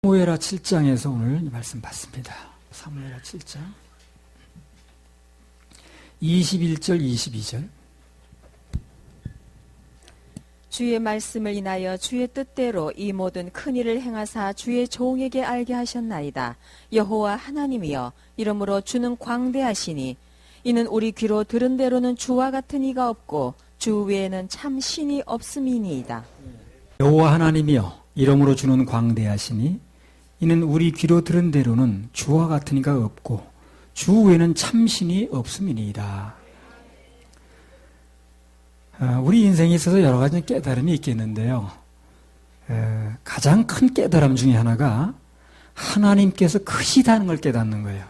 사무엘하 7장에서 오늘 이 말씀 받습니다. 사무엘하 7장 21절 22절. 주의 말씀을 인하여 주의 뜻대로 이 모든 큰 일을 행하사 주의 종에게 알게 하셨나이다. 여호와 하나님이여, 이러므로 주는 광대하시니 이는 우리 귀로 들은 대로는 주와 같은 이가 없고 주 외에는 참 신이 없음이니이다. 여호와 하나님이여, 이러므로 주는 광대하시니 이는 우리 귀로 들은 대로는 주와 같은 이가 없고 주 외에는 참 신이 없음이니이다. 우리 인생에 있어서 여러 가지 깨달음이 있겠는데요. 가장 큰 깨달음 중에 하나가 하나님께서 크시다는 걸 깨닫는 거예요.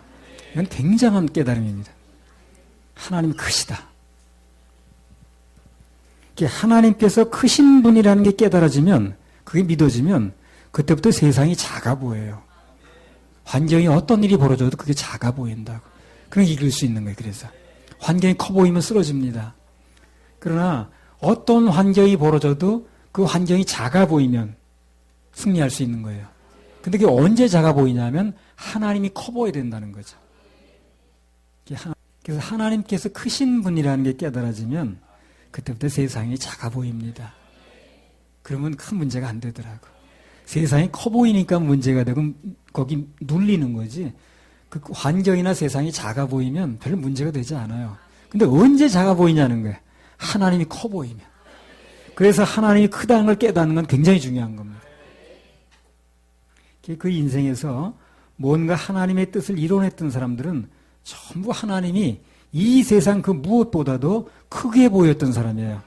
이건 굉장한 깨달음입니다. 하나님 크시다. 하나님께서 크신 분이라는 게 깨달아지면, 그게 믿어지면 그때부터 세상이 작아 보여요. 환경이 어떤 일이 벌어져도 그게 작아 보인다고. 그럼 이길 수 있는 거예요. 그래서 환경이 커 보이면 쓰러집니다. 그러나 어떤 환경이 벌어져도 그 환경이 작아 보이면 승리할 수 있는 거예요. 근데 그게 언제 작아 보이냐면 하나님이 커 보여야 된다는 거죠. 그래서 하나님께서 크신 분이라는 게 깨달아지면 그때부터 세상이 작아 보입니다. 그러면 큰 문제가 안 되더라고. 세상이 커 보이니까 문제가 되고 거기 눌리는 거지. 그 환경이나 세상이 작아 보이면 별 문제가 되지 않아요. 근데 언제 작아 보이냐는 거예요. 하나님이 커 보이면. 그래서 하나님이 크다는 걸 깨닫는 건 굉장히 중요한 겁니다. 그 인생에서 뭔가 하나님의 뜻을 이뤄냈던 사람들은 전부 하나님이 이 세상 그 무엇보다도 크게 보였던 사람이에요.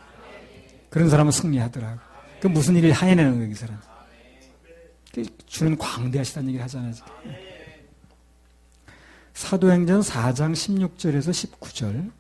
그런 사람은 승리하더라고. 그 무슨 일을 해내는 거예요, 이 사람. 주는 광대하시다는 얘기를 하잖아요. 사도행전 4장 16절에서 19절.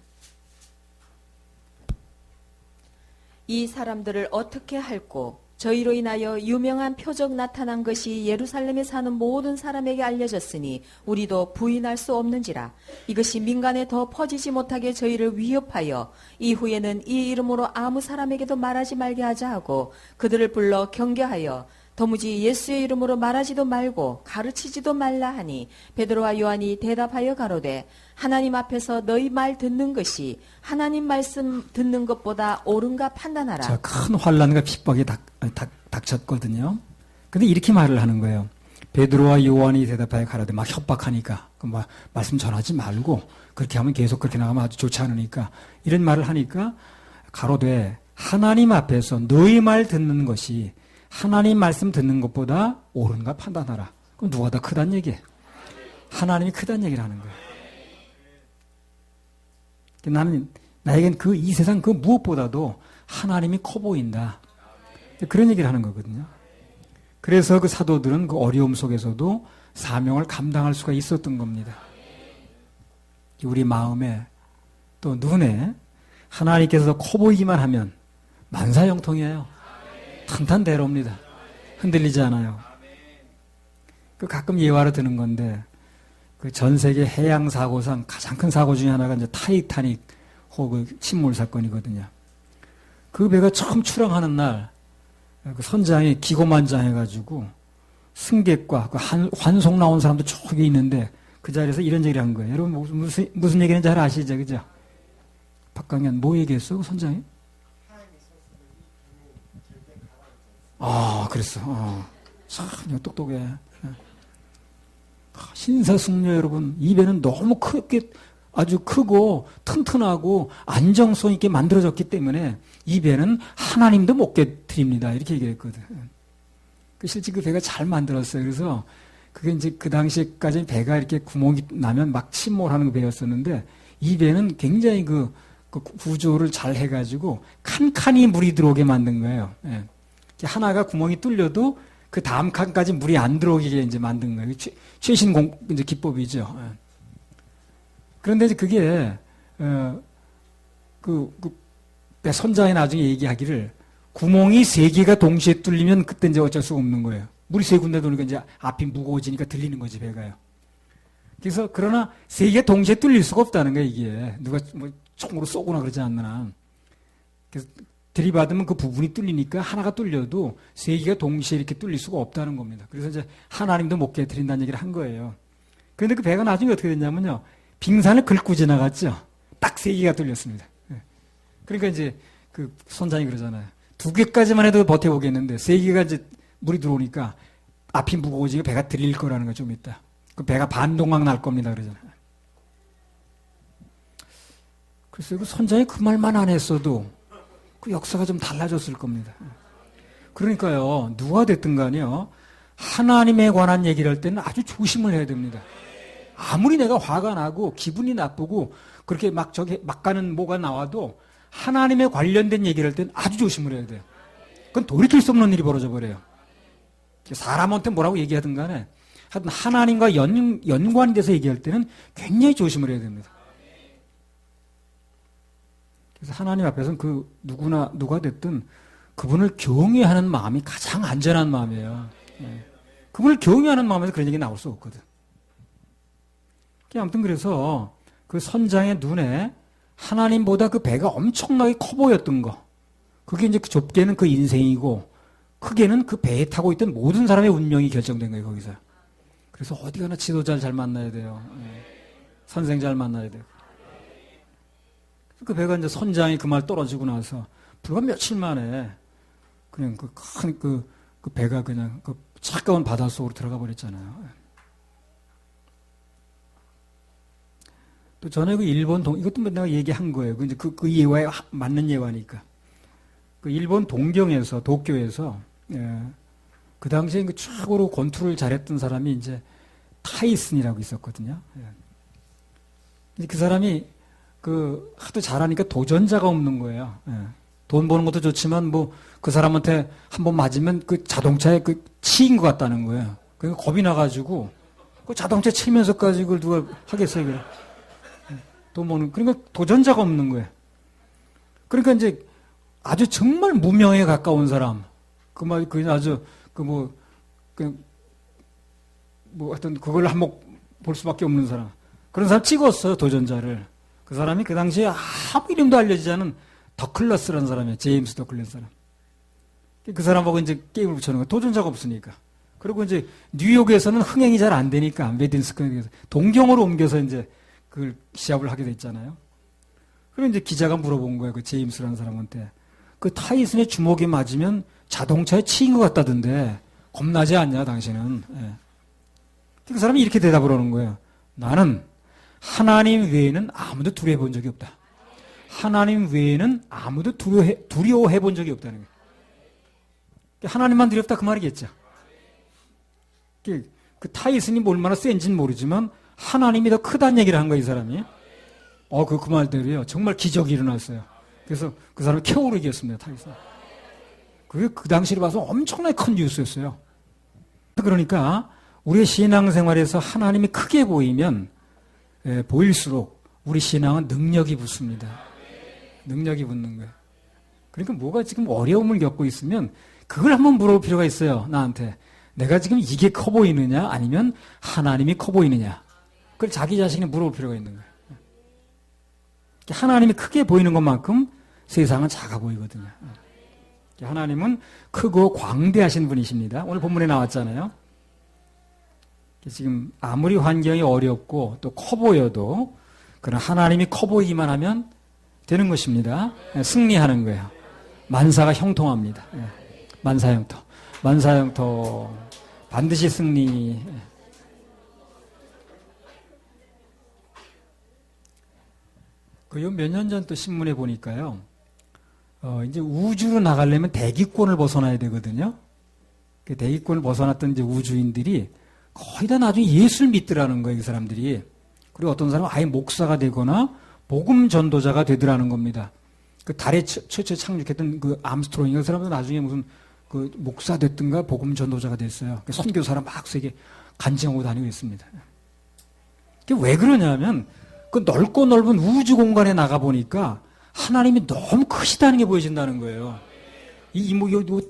이 사람들을 어떻게 할꼬? 저희로 인하여 유명한 표적 나타난 것이 예루살렘에 사는 모든 사람에게 알려졌으니 우리도 부인할 수 없는지라. 이것이 민간에 더 퍼지지 못하게 저희를 위협하여 이후에는 이 이름으로 아무 사람에게도 말하지 말게 하자 하고 그들을 불러 경계하여 도무지 예수의 이름으로 말하지도 말고 가르치지도 말라 하니 베드로와 요한이 대답하여 가로되 하나님 앞에서 너희 말 듣는 것이 하나님 말씀 듣는 것보다 옳은가 판단하라. 자, 큰 환난과 핍박이 닥쳤거든요. 근데 이렇게 말을 하는 거예요. 베드로와 요한이 대답하여 가로되, 막 협박하니까 말씀 전하지 말고 그렇게 하면 계속 그렇게 나가면 아주 좋지 않으니까 이런 말을 하니까 가로되 하나님 앞에서 너희 말 듣는 것이 하나님 말씀 듣는 것보다 옳은가 판단하라. 그럼 누가 더 크단 얘기예요? 하나님이 크단 얘기를 하는 거예요. 나에겐 이 세상 그 무엇보다도 하나님이 커 보인다. 그런 얘기를 하는 거거든요. 그래서 그 사도들은 그 어려움 속에서도 사명을 감당할 수가 있었던 겁니다. 우리 마음에 또 눈에 하나님께서 커 보이기만 하면 만사형통이에요. 탄탄대로입니다. 흔들리지 않아요. 가끔 예화로 드는 건데, 전 세계 해양 사고상 가장 큰 사고 중에 하나가 이제 타이타닉 호 침몰 사건이거든요. 그 배가 처음 출항하는 날, 그 선장이 기고만장해가지고 승객과 그 환송 나온 사람도 저기 있는데 그 자리에서 이런 얘기를 한 거예요. 여러분 무슨 얘기는 잘 아시죠, 그죠? 박강현 뭐 얘기했어, 그 선장이? 그랬어. 참 똑똑해. 신사숙녀 여러분, 이 배는 너무 크게, 아주 크고 튼튼하고 안정성 있게 만들어졌기 때문에 이 배는 하나님도 못 깨트립니다. 이렇게 얘기했거든. 실제 그 배가 잘 만들었어요. 그래서 그게 이제 그 당시까지 배가 이렇게 구멍이 나면 막 침몰하는 그 배였었는데 이 배는 굉장히 그 구조를 잘 해가지고 칸칸이 물이 들어오게 만든 거예요. 예. 하나가 구멍이 뚫려도 그 다음 칸까지 물이 안 들어오게 이제 만든 거예요. 최신 이제 기법이죠. 예. 그런데 이제 그게 선장이 나중에 얘기하기를 구멍이 3개가 동시에 뚫리면 그때 이제 어쩔 수가 없는 거예요. 물이 3군데 도니까 이제 앞이 무거워지니까 들리는 거지, 배가요. 그래서 그러나 3개가 동시에 뚫릴 수가 없다는 거예요, 이게. 누가 뭐 총으로 쏘거나 그러지 않나. 그래서 들이받으면 그 부분이 뚫리니까 하나가 뚫려도 세 개가 동시에 이렇게 뚫릴 수가 없다는 겁니다. 그래서 이제 하나님도 못 깨뜨린다는 얘기를 한 거예요. 그런데 그 배가 나중에 어떻게 됐냐면요. 빙산을 긁고 지나갔죠. 딱 세 개가 뚫렸습니다. 그러니까 이제 그 선장이 그러잖아요. 두 개까지만 해도 버텨보겠는데 세 개가 이제 물이 들어오니까 앞이 무거워지고 배가 들릴 거라는 거 좀 있다. 그 배가 반동강 날 겁니다. 그러잖아요. 글쎄요, 그 선장이 그 말만 안 했어도 그 역사가 좀 달라졌을 겁니다. 그러니까요, 누가 됐든 간에요, 하나님에 관한 얘기를 할 때는 아주 조심을 해야 됩니다. 아무리 내가 화가 나고 기분이 나쁘고 그렇게 막 가는 뭐가 나와도 하나님에 관련된 얘기를 할 때는 아주 조심을 해야 돼요. 그건 돌이킬 수 없는 일이 벌어져 버려요. 사람한테 뭐라고 얘기하든 간에 하여튼 하나님과 연관이 돼서 얘기할 때는 굉장히 조심을 해야 됩니다. 그래서 하나님 앞에서는 그 누가 됐든 그분을 경외하는 마음이 가장 안전한 마음이에요. 그분을 경외하는 마음에서 그런 얘기 나올 수 없거든. 아무튼 그래서 그 선장의 눈에 하나님보다 그 배가 엄청나게 커 보였던 거. 그게 이제 좁게는 그 인생이고 크게는 그 배에 타고 있던 모든 사람의 운명이 결정된 거예요, 거기서. 그래서 어디 가나 지도자를 잘 만나야 돼요. 선생 잘 만나야 돼요. 그 배가 이제 선장이 그 말 떨어지고 나서 불과 며칠 만에 그냥 그 큰 그 배가 그냥 그 차가운 바닷속으로 들어가 버렸잖아요. 또 전에 그 일본 이것도 내가 얘기한 거예요. 그 이제 그 예화에 맞는 예화니까. 그 일본 동경에서 도쿄에서 그 당시에 그 최고로 권투를 잘했던 사람이 이제 타이슨이라고 있었거든요. 그 사람이 그 하도 잘하니까 도전자가 없는 거예요. 돈 버는 것도 좋지만 뭐 그 사람한테 한번 맞으면 그 자동차에 그 치인 것 같다는 거예요. 그러니까 겁이 나가지고 그 자동차 치면서까지 그걸 누가 하겠어요, 그래. 돈 버는 그러니까 도전자가 없는 거예요. 그러니까 이제 아주 정말 무명에 가까운 사람, 그 아주 하여튼 그걸 한몫 볼 수밖에 없는 사람, 그런 사람 찍었어요, 도전자를. 그 사람이 그 당시에 아무 이름도 알려지지 않은 더클러스라는 사람이에요. 제임스 더클러스 사람. 그 사람하고 이제 게임을 붙여놓은 거예요. 도전자가 없으니까. 그리고 이제 뉴욕에서는 흥행이 잘 안 되니까 메디슨 스퀘어에서 동경으로 옮겨서 이제 그걸 시합을 하게 됐잖아요. 그리고 이제 기자가 물어본 거예요. 그 제임스라는 사람한테. 그 타이슨의 주먹이 맞으면 자동차에 치인 것 같다던데 겁나지 않냐, 당신은? 그 사람이 이렇게 대답을 하는 거예요. 나는 하나님 외에는 아무도 두려워해 본 적이 없다. 하나님 외에는 아무도 두려워해 본 적이 없다는 거예요. 하나님만 두렵다 그 말이겠죠. 그 타이슨이 얼마나 센지는 모르지만 하나님이 더 크다는 얘기를 한 거예요, 이 사람이. 그 말대로요. 정말 기적이 일어났어요. 그래서 그 사람이 켜오르 이겼습니다, 타이슨. 그게 그 당시를 봐서 엄청나게 큰 뉴스였어요. 그러니까 우리의 신앙생활에서 하나님이 크게 보이면 보일수록 우리 신앙은 능력이 붙습니다. 능력이 붙는 거예요. 그러니까 뭐가 지금 어려움을 겪고 있으면 그걸 한번 물어볼 필요가 있어요. 나한테. 내가 지금 이게 커 보이느냐 아니면 하나님이 커 보이느냐. 그걸 자기 자신이 물어볼 필요가 있는 거예요. 하나님이 크게 보이는 것만큼 세상은 작아 보이거든요. 하나님은 크고 광대하신 분이십니다. 오늘 본문에 나왔잖아요. 지금 아무리 환경이 어렵고 또 커 보여도 그러나 하나님이 커 보이기만 하면 되는 것입니다. 승리하는 거예요. 만사가 형통합니다. 만사형통. 만사형통. 반드시 승리. 몇 년 전 또 신문에 보니까요. 이제 우주로 나가려면 대기권을 벗어나야 되거든요. 그 대기권을 벗어났던 이제 우주인들이 거의 다 나중에 예수를 믿더라는 거예요, 이 사람들이. 그리고 어떤 사람은 아예 목사가 되거나 복음 전도자가 되더라는 겁니다. 그 달에 최초 착륙했던 그 암스트롱이 그 사람도 나중에 무슨 그 목사 됐든가 복음 전도자가 됐어요. 선교사람 막 세계 간증하고 다니고 있습니다. 그게 왜 그러냐면 그 넓고 넓은 우주 공간에 나가 보니까 하나님이 너무 크시다는 게 보여진다는 거예요.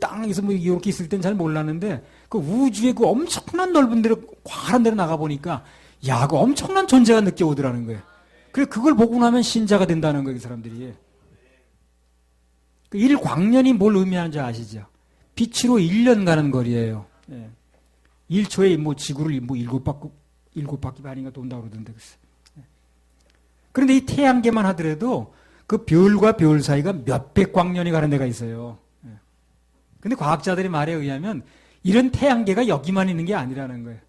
땅에서 이렇게 있을 땐 잘 몰랐는데 그 우주의 그 엄청난 넓은 데로 광활한 데로 나가 보니까 그 엄청난 존재가 느껴오더라는 거예요. 그래 그걸 보고 나면 신자가 된다는 거예요, 이 사람들이. 그 1광년이 뭘 의미하는지 아시죠? 빛으로 1년 가는 거리예요. 예. 1초에 뭐 지구를 뭐 7바퀴 반인가 돈다고 그러던데. 예. 그런데 이 태양계만 하더라도 그 별과 별 사이가 몇백 광년이 가는 데가 있어요. 예. 근데 과학자들의 말에 의하면 이런 태양계가 여기만 있는 게 아니라는 거예요.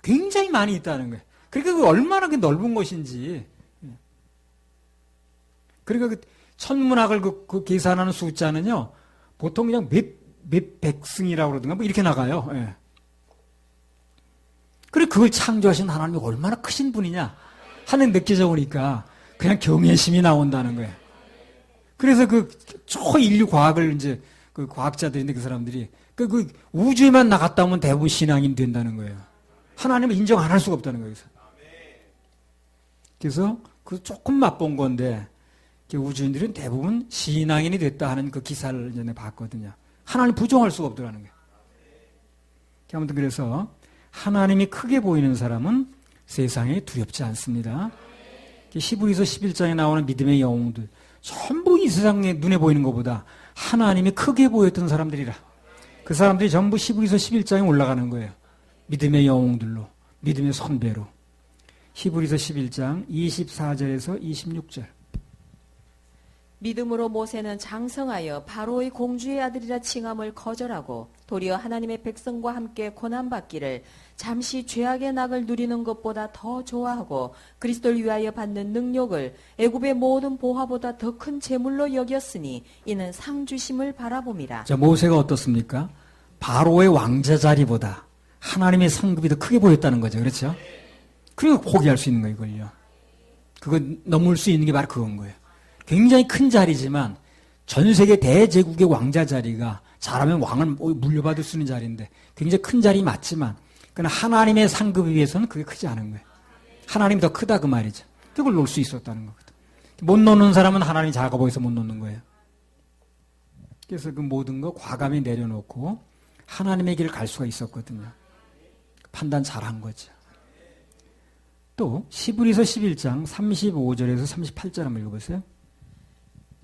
굉장히 많이 있다는 거예요. 그러니까 그 얼마나 그 넓은 것인지. 예. 그러니까 그 천문학을 그 계산하는 숫자는요, 보통 그냥 몇 백승이라고 그러든가 뭐 이렇게 나가요. 예. 그래, 그걸 창조하신 하나님이 얼마나 크신 분이냐 하는 느껴져 보니까 그냥 경외심이 나온다는 거예요. 그래서 그 초인류 과학을 이제 그 과학자들인데 그 사람들이 그 우주에만 나갔다 오면 대부분 신앙인 된다는 거예요. 하나님을 인정 안 할 수가 없다는 거예요. 그래서 그 조금 맛본 건데 우주인들은 대부분 신앙인이 됐다 하는 그 기사를 전에 봤거든요. 하나님 부정할 수가 없더라는 거예요. 아무튼 그래서 하나님이 크게 보이는 사람은 세상에 두렵지 않습니다. 히브리서 11장에 나오는 믿음의 영웅들 전부 이 세상에 눈에 보이는 것보다 하나님이 크게 보였던 사람들이라. 그 사람들이 전부 히브리서 11장에 올라가는 거예요. 믿음의 영웅들로, 믿음의 선배로. 히브리서 11장 24절에서 26절. 믿음으로 모세는 장성하여 바로의 공주의 아들이라 칭함을 거절하고 도리어 하나님의 백성과 함께 고난받기를 잠시 죄악의 낙을 누리는 것보다 더 좋아하고 그리스도를 위하여 받는 능력을 애굽의 모든 보화보다 더 큰 재물로 여겼으니 이는 상 주심을 바라봄이라. 자, 모세가 어떻습니까? 바로의 왕자 자리보다 하나님의 상급이 더 크게 보였다는 거죠. 그렇죠? 그리고 포기할 수 있는 거예요, 이걸요. 그거 넘을 수 있는 게 바로 그건 거예요. 굉장히 큰 자리지만 전 세계 대제국의 왕자 자리가 잘하면 왕을 물려받을 수 있는 자리인데 굉장히 큰 자리 맞지만 그러나 하나님의 상급에 비해서는 그게 크지 않은 거예요. 하나님이 더 크다 그 말이죠. 그걸 놓을 수 있었다는 거거든. 못 놓는 사람은 하나님이 작아 보여서 못 놓는 거예요. 그래서 그 모든 거 과감히 내려놓고 하나님의 길을 갈 수가 있었거든요. 판단 잘한 거죠. 또 히브리서 11장 35절에서 38절 한번 읽어보세요.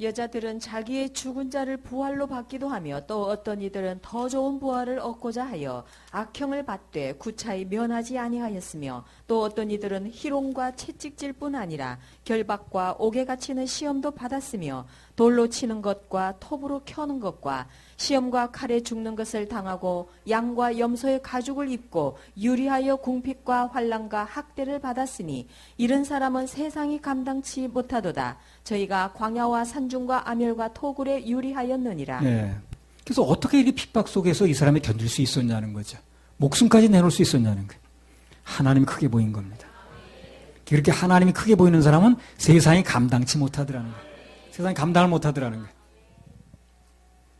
여자들은 자기의 죽은 자를 부활로 받기도 하며 또 어떤 이들은 더 좋은 부활을 얻고자 하여 악형을 받되 구차히 면하지 아니하였으며 또 어떤 이들은 희롱과 채찍질뿐 아니라 결박과 옥에 갇히는 시험도 받았으며 돌로 치는 것과 톱으로 켜는 것과 시험과 칼에 죽는 것을 당하고 양과 염소의 가죽을 입고 유리하여 궁핍과 환난과 학대를 받았으니 이런 사람은 세상이 감당치 못하도다. 저희가 광야와 산중과 아멸과 토굴에 유리하였느니라. 네. 그래서 어떻게 이렇게 핍박 속에서 이 사람이 견딜 수 있었냐는 거죠. 목숨까지 내놓을 수 있었냐는 거예요. 하나님이 크게 보인 겁니다. 그렇게 하나님이 크게 보이는 사람은 세상이 감당치 못하더라는 거예요. 세상이 감당을 못하더라는 거예요.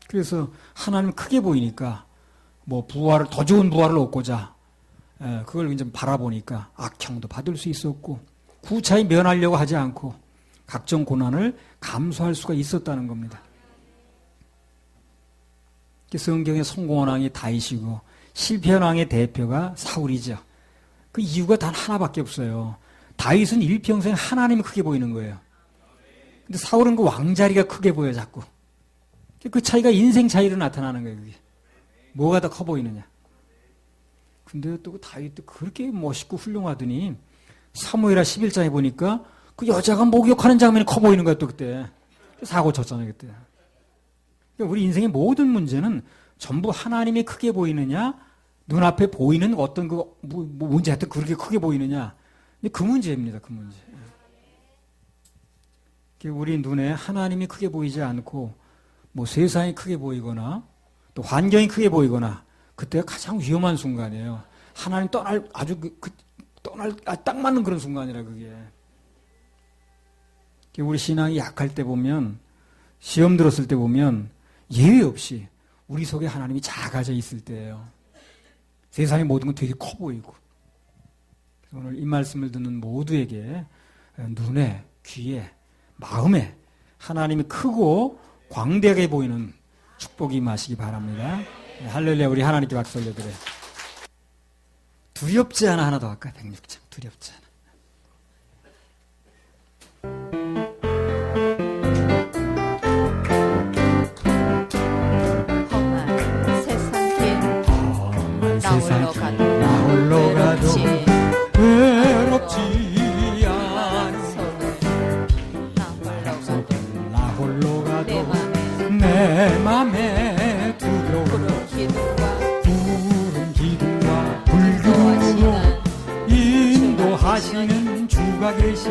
그래서 하나님 크게 보이니까 뭐 부활을 더 좋은 부활을 얻고자 그걸 이제 바라보니까 악형도 받을 수 있었고 구차히 면하려고 하지 않고 각종 고난을 감수할 수가 있었다는 겁니다. 성경의 성공한 왕이 다윗이고 실패한 왕의 대표가 사울이죠. 그 이유가 단 하나밖에 없어요. 다윗은 일평생 하나님이 크게 보이는 거예요. 근데 사울은 그 왕자리가 크게 보여 자꾸. 그 차이가 인생 차이로 나타나는 거예요. 그게. 뭐가 더 커 보이느냐. 근데 또 다윗도 그렇게 멋있고 훌륭하더니 사무엘하 11장에 보니까 그 여자가 목욕하는 장면이 커 보이는 거야 또 그때. 사고 쳤잖아요 그때. 그러니까 우리 인생의 모든 문제는 전부 하나님이 크게 보이느냐 눈앞에 보이는 어떤 문제 하여튼 그렇게 크게 보이느냐 그 문제입니다. 그 문제. 우리 눈에 하나님이 크게 보이지 않고 뭐 세상이 크게 보이거나 또 환경이 크게 보이거나 그때가 가장 위험한 순간이에요. 하나님 떠날 딱 맞는 그런 순간이라 그게. 우리 신앙이 약할 때 보면 시험 들었을 때 보면 예외 없이 우리 속에 하나님이 작아져 있을 때예요. 세상의 모든 건 되게 커 보이고. 오늘 이 말씀을 듣는 모두에게 눈에, 귀에, 마음에 하나님이 크고 광대하게 보이는 축복이 임하시기 바랍니다. 할렐루야. 우리 하나님께 박수 올려드려요. 두렵지 않아 하나 더 할까요? 106장. 두렵지 않아.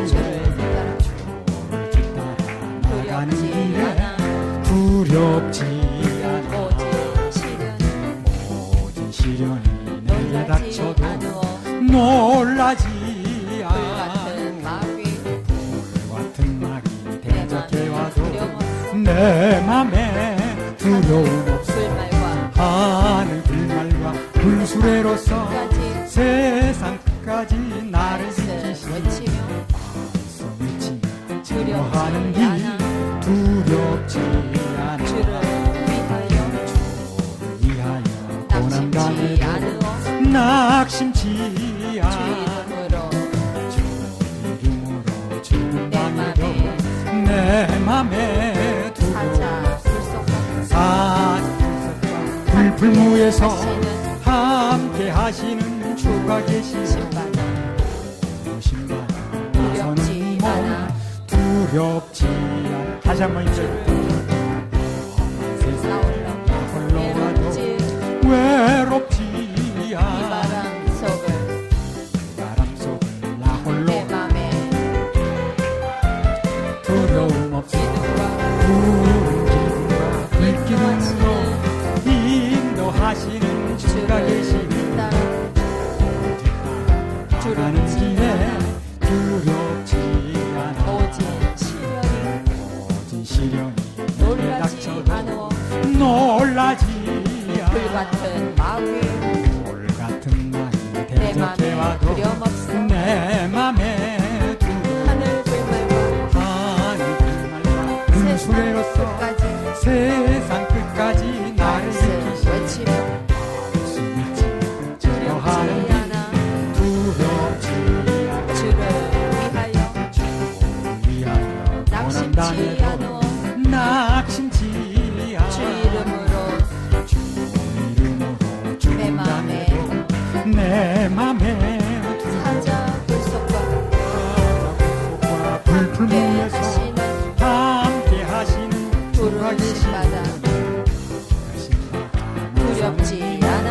시에 주를 따라 주를 따라 나가는 두렵지 길에 않아 두렵지 않아 모진 시련이 모든 시련이 내게 놀라지 닥쳐도 않으어 놀라지 불같은 않아 마귀 같은 말이 내 대적해 맘에 와도 두려워 내 맘에 두려움 없어 불말과 하늘 불말과 불수레로서 끝까지 세상 끝까지 나를 말씀 지키시니 외치며 외치며 두렵지 두려워하는 길 않아 두렵지 않아 주를 위하여 주를 위하여 고난 낙심치 당해도 않으어 낙심치 주 않아 이름으로 주 이름으로 죽는 내 당해도 맘에 내 맘에 사자 두려워 불속과 사자불석과 불불무에서 하시는 함께 하시는 주가 계시니 신바다 신바다 두렵지 않아 두렵지 않아 다시 한번 이제 세상 나홀로 홀로 가도 외롭지 외롭지 이 않아 바람 속을 바람 속을 나 홀로 내 맘에 두려움 없어 기도와 푸른 기둥과 불기둥으로 인도하시는 주가 계시니 따라 가는 길에 두렵지 않아 모진 시련이 모든 시련이 내게 놀라지 닥쳐도 않으어 놀라지 불같은 마귀 불같은 말이 내 맘에 대적해 와도 두려움없어 내 맘에 두려움 하늘 불말과 하늘 불말과 불수레로서 끝까지 세상 끝까지 나를 말씀 지키시니 외치며 두렵지 두렵지 않아 두렵지 않아 주를 위하여 주를 위하여 낙심치 고난당해도 않으어 낙심치 않아 주 이름으로 주 이름으로 내 맘에 죽는다해도 내 맘에 사자 불속과 두려움과 함께 불풀무에서 하시는 함께 하시는 주가 푸른 신바다 두렵지 않아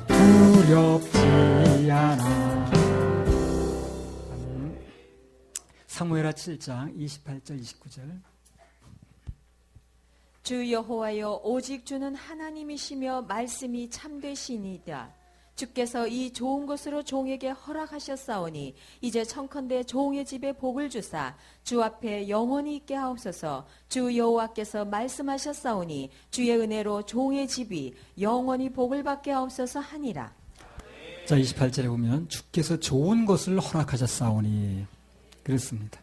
두렵지 않아. 사무엘하 7장 28절 29절. 주 여호와여 오직 주는 하나님이시며 말씀이 참되시니이다. 주께서 이 좋은 것으로 종에게 허락하셨사오니 이제 청컨대 종의 집에 복을 주사 주 앞에 영원히 있게 하옵소서. 주 여호와께서 말씀하셨사오니 주의 은혜로 종의 집이 영원히 복을 받게 하옵소서 하니라. 자, 28절에 보면 주께서 좋은 것을 허락하셨사오니 그렇습니다.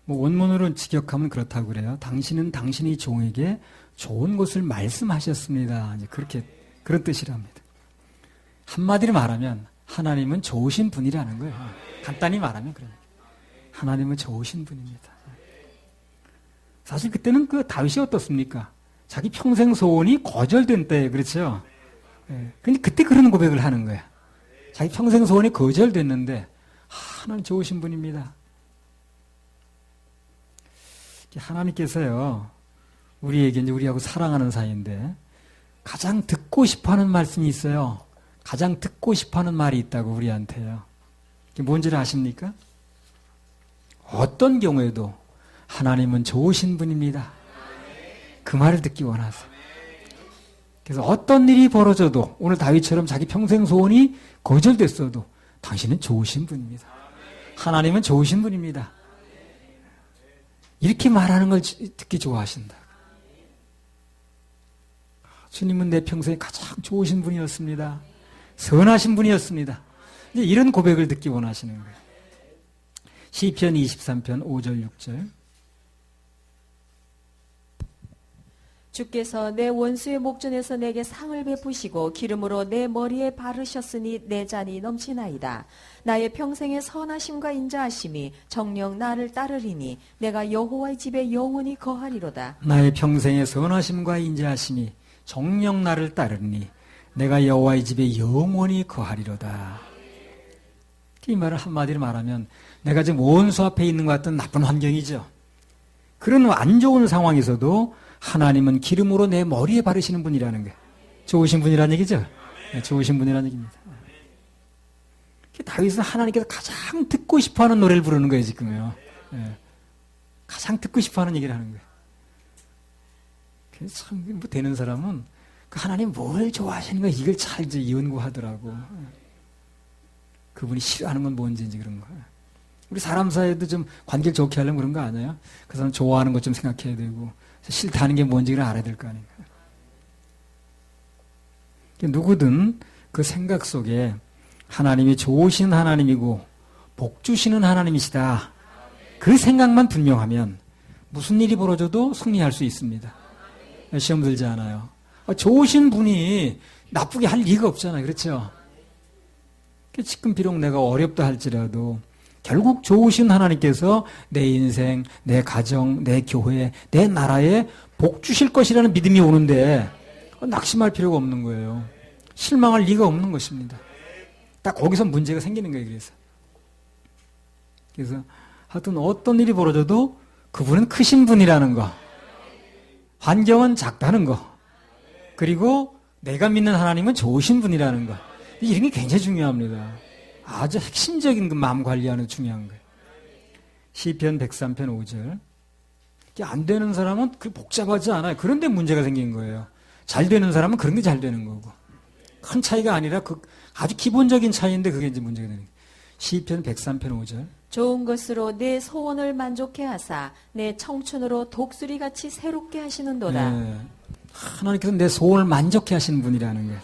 뭐 원문으로 직역하면 그렇다고 그래요. 당신은 당신의 종에게 좋은 것을 말씀하셨습니다. 이제 그렇게 그런 뜻이랍니다. 한마디로 말하면 하나님은 좋으신 분이라는 거예요. 간단히 말하면 그래요. 하나님은 좋으신 분입니다. 사실 그때는 그 다윗이 어떻습니까? 자기 평생 소원이 거절된 때에 그렇죠. 근데 그때 그런 고백을 하는 거야. 자기 평생 소원이 거절됐는데 하나님 좋으신 분입니다. 하나님께서요 우리에게 이제 우리하고 사랑하는 사이인데 가장 듣고 싶어하는 말씀이 있어요. 가장 듣고 싶어하는 말이 있다고 우리한테요. 그게 뭔지를 아십니까? 어떤 경우에도 하나님은 좋으신 분입니다. 그 말을 듣기 원하세요. 그래서 어떤 일이 벌어져도 오늘 다윗처럼 자기 평생 소원이 거절됐어도 당신은 좋으신 분입니다. 하나님은 좋으신 분입니다. 이렇게 말하는 걸 듣기 좋아하신다. 주님은 내 평생에 가장 좋으신 분이었습니다. 선하신 분이었습니다. 이제 이런 고백을 듣기 원하시는 거예요. 시편 23편 5절 6절. 주께서 내 원수의 목전에서 내게 상을 베푸시고 기름으로 내 머리에 바르셨으니 내 잔이 넘치나이다. 나의 평생의 선하심과 인자하심이 정녕 나를 따르리니 내가 여호와의 집에 영원히 거하리로다. 나의 평생의 선하심과 인자하심이 정녕 나를 따르니 내가 여호와의 집에 영원히 거하리로다. 이 말을 한마디로 말하면 내가 지금 원수 앞에 있는 것 같은 나쁜 환경이죠. 그런 안 좋은 상황에서도 하나님은 기름으로 내 머리에 바르시는 분이라는 거예요. 좋으신 분이라는 얘기죠. 네, 좋으신 분이라는 얘기입니다. 다윗은 하나님께서 가장 듣고 싶어하는 노래를 부르는 거예요, 지금요. 예. 가장 듣고 싶어하는 얘기를 하는 거예요. 그래서 참, 뭐 되는 사람은 그 하나님 뭘 좋아하시는가 이걸 잘 이제 연구하더라고. 그분이 싫어하는 건 뭔지 그런 거. 우리 사람 사이에도 좀 관계를 좋게 하려면 그런 거 아니에요? 그 사람 좋아하는 것 좀 생각해야 되고 싫다는 게 뭔지를 알아야 될 거 아닌가. 누구든 그 생각 속에 하나님이 좋으신 하나님이고 복 주시는 하나님이시다. 그 생각만 분명하면 무슨 일이 벌어져도 승리할 수 있습니다. 시험 들지 않아요. 좋으신 분이 나쁘게 할 리가 없잖아요. 그렇죠? 지금 비록 내가 어렵다 할지라도 결국 좋으신 하나님께서 내 인생, 내 가정, 내 교회, 내 나라에 복 주실 것이라는 믿음이 오는데 낙심할 필요가 없는 거예요. 실망할 리가 없는 것입니다. 딱 거기서 문제가 생기는 거예요. 그래서 하여튼 어떤 일이 벌어져도 그분은 크신 분이라는 거, 환경은 작다는 거, 그리고 내가 믿는 하나님은 좋으신 분이라는 거, 이런 게 굉장히 중요합니다. 아주 핵심적인 그 마음 관리하는 게 중요한 거예요. 시편 103편 5절. 이게 안 되는 사람은 그 복잡하지 않아요. 그런데 문제가 생긴 거예요. 잘 되는 사람은 그런 게 잘 되는 거고. 큰 차이가 아니라 그 아주 기본적인 차이인데 그게 이제 문제가 되는 거예요. 시편 103편 5절. 좋은 것으로 내 소원을 만족해 하사 내 청춘으로 독수리같이 새롭게 하시는도다. 네. 하나님께서 내 소원을 만족해 하시는 분이라는 거예요.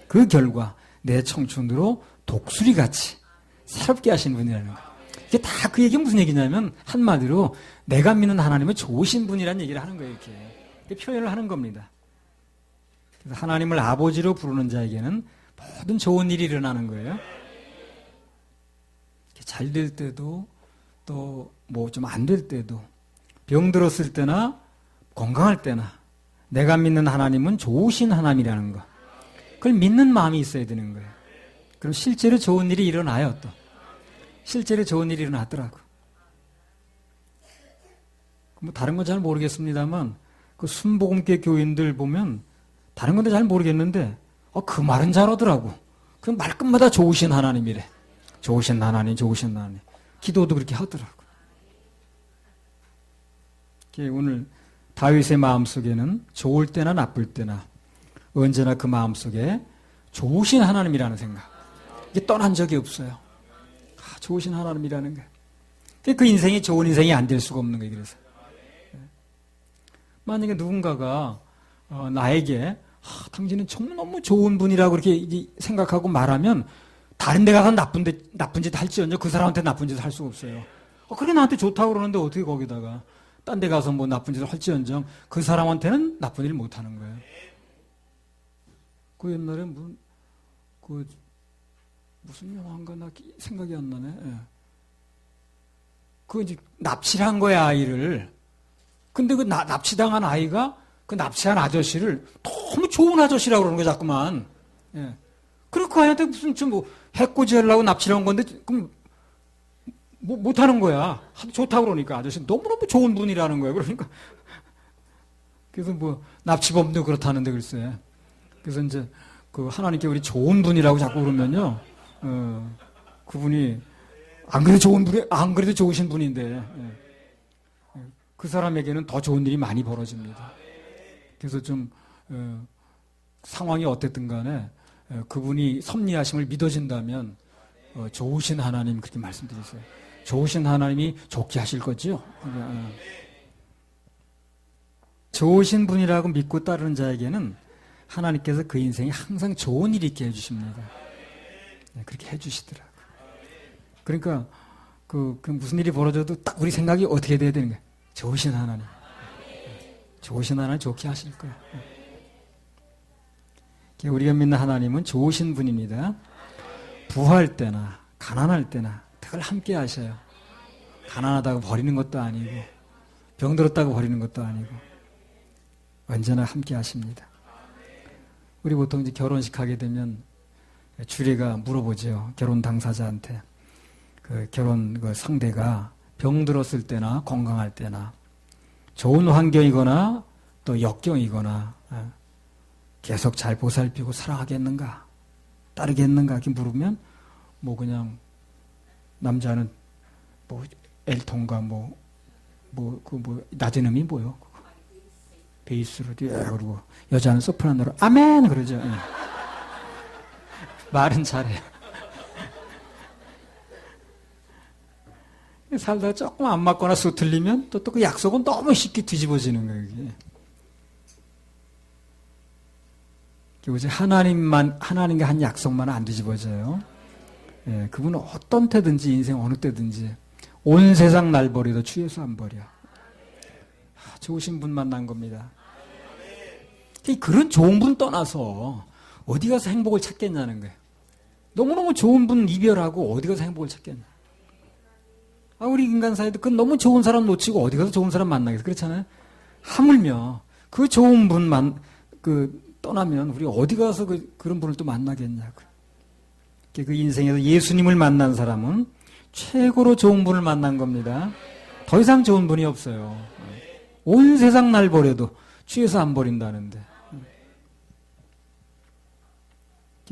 그 결과 내 청춘으로 독수리같이 새롭게 하시는 분이라는 거예요. 이게 다 그 얘기는 무슨 얘기냐면 한마디로 내가 믿는 하나님은 좋으신 분이라는 얘기를 하는 거예요. 이렇게 표현을 하는 겁니다. 그래서 하나님을 아버지로 부르는 자에게는 모든 좋은 일이 일어나는 거예요. 잘 될 때도 또 뭐 좀 안 될 때도 병 들었을 때나 건강할 때나 내가 믿는 하나님은 좋으신 하나님이라는 거. 그걸 믿는 마음이 있어야 되는 거예요. 그럼 실제로 좋은 일이 일어나요, 또. 실제로 좋은 일이 일어나더라고. 뭐 다른 건 잘 모르겠습니다만 그 순복음교 교인들 보면 다른 건데 잘 모르겠는데 그 말은 잘하더라고. 그 말끝마다 좋으신 하나님이래. 좋으신 하나님, 좋으신 하나님. 기도도 그렇게 하더라고. 오늘 다윗의 마음속에는 좋을 때나 나쁠 때나 언제나 그 마음속에 좋으신 하나님이라는 생각. 이게 떠난 적이 없어요. 좋으신 하나님이라는 거예요. 그 인생이 좋은 인생이 안 될 수가 없는 거예요. 그래서 만약에 누군가가 나에게 당신은 정말 너무 좋은 분이라고 그렇게 생각하고 말하면 다른 데 가서 나쁜 짓 할지언정 그 사람한테 나쁜 짓을 할 수가 없어요. 그래 나한테 좋다고 그러는데 어떻게 거기다가 딴 데 가서 뭐 나쁜 짓을 할지언정 그 사람한테는 나쁜 일 못 하는 거예요. 그 옛날에 무슨 영화인가 나 생각이 안 나네. 예. 그 이제 납치를 한 거야, 아이를. 근데 그 납치당한 아이가 그 납치한 아저씨를 너무 좋은 아저씨라고 그러는 거야, 자꾸만. 예. 그리고 그 아이한테 무슨 뭐 해코지 하려고 납치를 한 건데 그럼 뭐 못하는 거야. 하도 좋다고 그러니까 아저씨 너무너무 좋은 분이라는 거예요. 그러니까 그래서 뭐 납치범도 그렇다는데 글쎄. 그래서 이제 그 하나님께 우리 좋은 분이라고 자꾸 그러면요. 그분이 안 그래도 좋으신 분인데 그 사람에게는 더 좋은 일이 많이 벌어집니다. 그래서 좀 상황이 어땠든 간에 그분이 섭리하심을 믿어진다면 좋으신 하나님 그렇게 말씀드리세요. 좋으신 하나님이 좋게 하실 거죠. 좋으신 분이라고 믿고 따르는 자에게는 하나님께서 그 인생에 항상 좋은 일이 있게 해주십니다. 그렇게 해주시더라고요. 그러니까 그 무슨 일이 벌어져도 딱 우리 생각이 어떻게 돼야 되는 거예요? 좋으신 하나님. 좋으신 하나님 좋게 하실 거예요. 우리가 믿는 하나님은 좋으신 분입니다. 부할 때나 가난할 때나 늘 함께 하셔요. 가난하다고 버리는 것도 아니고 병들었다고 버리는 것도 아니고 언제나 함께 하십니다. 우리 보통 이제 결혼식 하게 되면 주례가 물어보죠. 결혼 당사자한테. 그 결혼 그 상대가 병들었을 때나 건강할 때나 좋은 환경이거나 또 역경이거나 계속 잘 보살피고 사랑하겠는가? 따르겠는가? 이렇게 물으면 뭐 그냥 남자는 뭐 엘통가 낮은 음이 뭐요? 베이스로 그러고 여자는 소프라노로 아멘 그러죠. 예. 말은 잘해요. 살다가 조금 안 맞거나 수틀리면 또 그 약속은 너무 쉽게 뒤집어지는 거예요. 이게. 오직 하나님과 한 약속만 안 뒤집어져요. 예, 그분은 어떤 때든지 인생 어느 때든지 온 세상 날 버려도 주 예수 안 버려. 좋으신 분 만난 겁니다. 그런 좋은 분 떠나서 어디 가서 행복을 찾겠냐는 거예요. 너무너무 좋은 분 이별하고 어디 가서 행복을 찾겠냐. 우리 인간 사회도 그 너무 좋은 사람 놓치고 어디 가서 좋은 사람 만나겠어. 그렇잖아요. 하물며 그 좋은 분만 떠나면 우리 어디 가서 그런 분을 또 만나겠냐고. 그 인생에서 예수님을 만난 사람은 최고로 좋은 분을 만난 겁니다. 더 이상 좋은 분이 없어요. 온 세상 날 버려도 주에서 안 버린다는데.